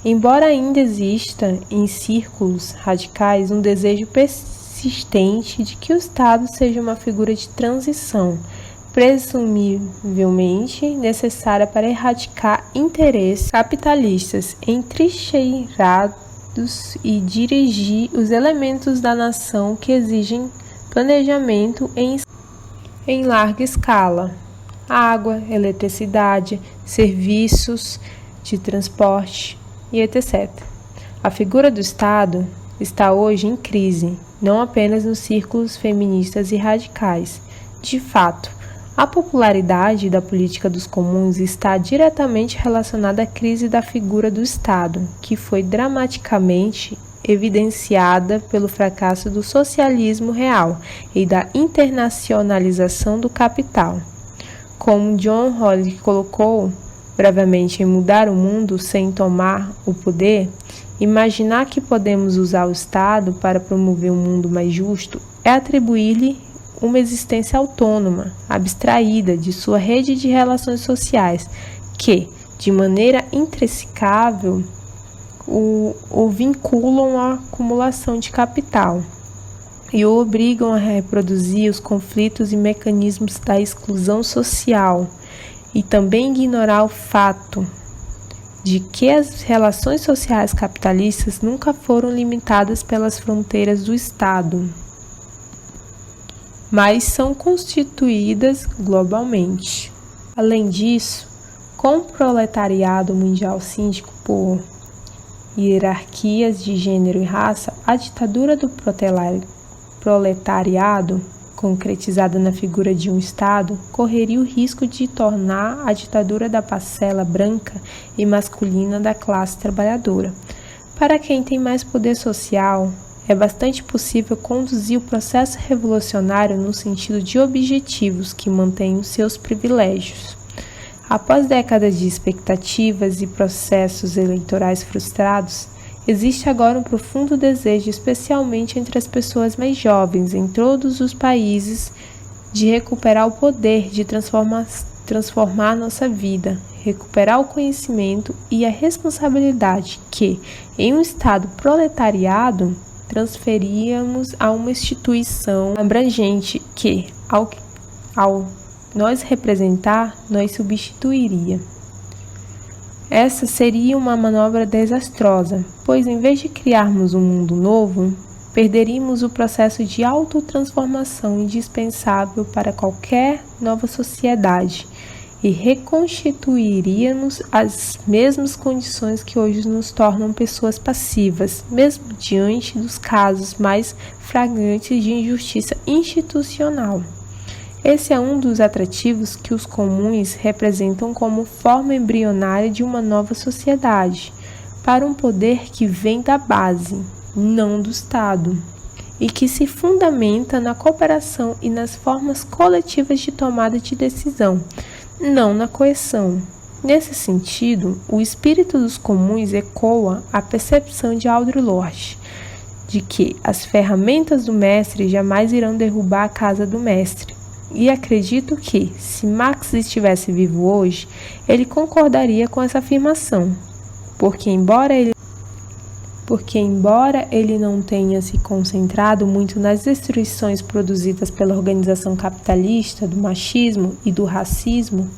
Embora ainda exista em círculos radicais um desejo persistente de que o Estado seja uma figura de transição, presumivelmente necessária para erradicar interesses capitalistas entrincheirados e dirigir os elementos da nação que exigem planejamento em larga escala: água, eletricidade, serviços de transporte e etc. A figura do Estado está hoje em crise, não apenas nos círculos feministas e radicais. De fato, a popularidade da política dos comuns está diretamente relacionada à crise da figura do Estado, que foi dramaticamente evidenciada pelo fracasso do socialismo real e da internacionalização do capital. Como John Rawls colocou brevemente em Mudar o Mundo sem tomar o poder, imaginar que podemos usar o Estado para promover um mundo mais justo é atribuir-lhe uma existência autônoma, abstraída de sua rede de relações sociais, que, de maneira intrinsecável, o vinculam à acumulação de capital e o obrigam a reproduzir os conflitos e mecanismos da exclusão social, e também ignorar o fato de que as relações sociais capitalistas nunca foram limitadas pelas fronteiras do Estado, mas são constituídas globalmente. Além disso, com o proletariado mundial cíntico por hierarquias de gênero e raça, a ditadura do proletariado, concretizada na figura de um Estado, correria o risco de tornar a ditadura da parcela branca e masculina da classe trabalhadora. Para quem tem mais poder social, é bastante possível conduzir o processo revolucionário no sentido de objetivos que mantenham seus privilégios. Após décadas de expectativas e processos eleitorais frustrados, existe agora um profundo desejo, especialmente entre as pessoas mais jovens em todos os países, de recuperar o poder de transformar nossa vida, recuperar o conhecimento e a responsabilidade que, em um Estado proletariado, transferíamos a uma instituição abrangente que, ao nós representar, nos substituiria. Essa seria uma manobra desastrosa, pois em vez de criarmos um mundo novo, perderíamos o processo de autotransformação indispensável para qualquer nova sociedade e reconstituiríamos as mesmas condições que hoje nos tornam pessoas passivas, mesmo diante dos casos mais flagrantes de injustiça institucional. Esse é um dos atrativos que os comuns representam como forma embrionária de uma nova sociedade, para um poder que vem da base, não do Estado, e que se fundamenta na cooperação e nas formas coletivas de tomada de decisão, não na coerção. Nesse sentido, o espírito dos comuns ecoa a percepção de Audre Lorde, de que as ferramentas do mestre jamais irão derrubar a casa do mestre. E acredito que, se Marx estivesse vivo hoje, ele concordaria com essa afirmação, porque embora ele porque embora ele não tenha se concentrado muito nas destruições produzidas pela organização capitalista, do machismo e do racismo,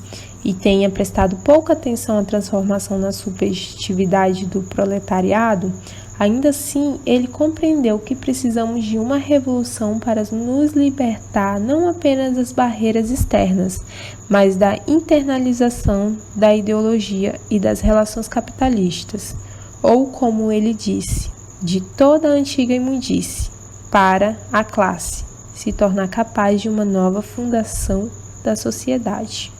e tenha prestado pouca atenção à transformação na subjetividade do proletariado, ainda assim ele compreendeu que precisamos de uma revolução para nos libertar não apenas das barreiras externas, mas da internalização da ideologia e das relações capitalistas, ou como ele disse, de toda a antiga imundície, para a classe se tornar capaz de uma nova fundação da sociedade.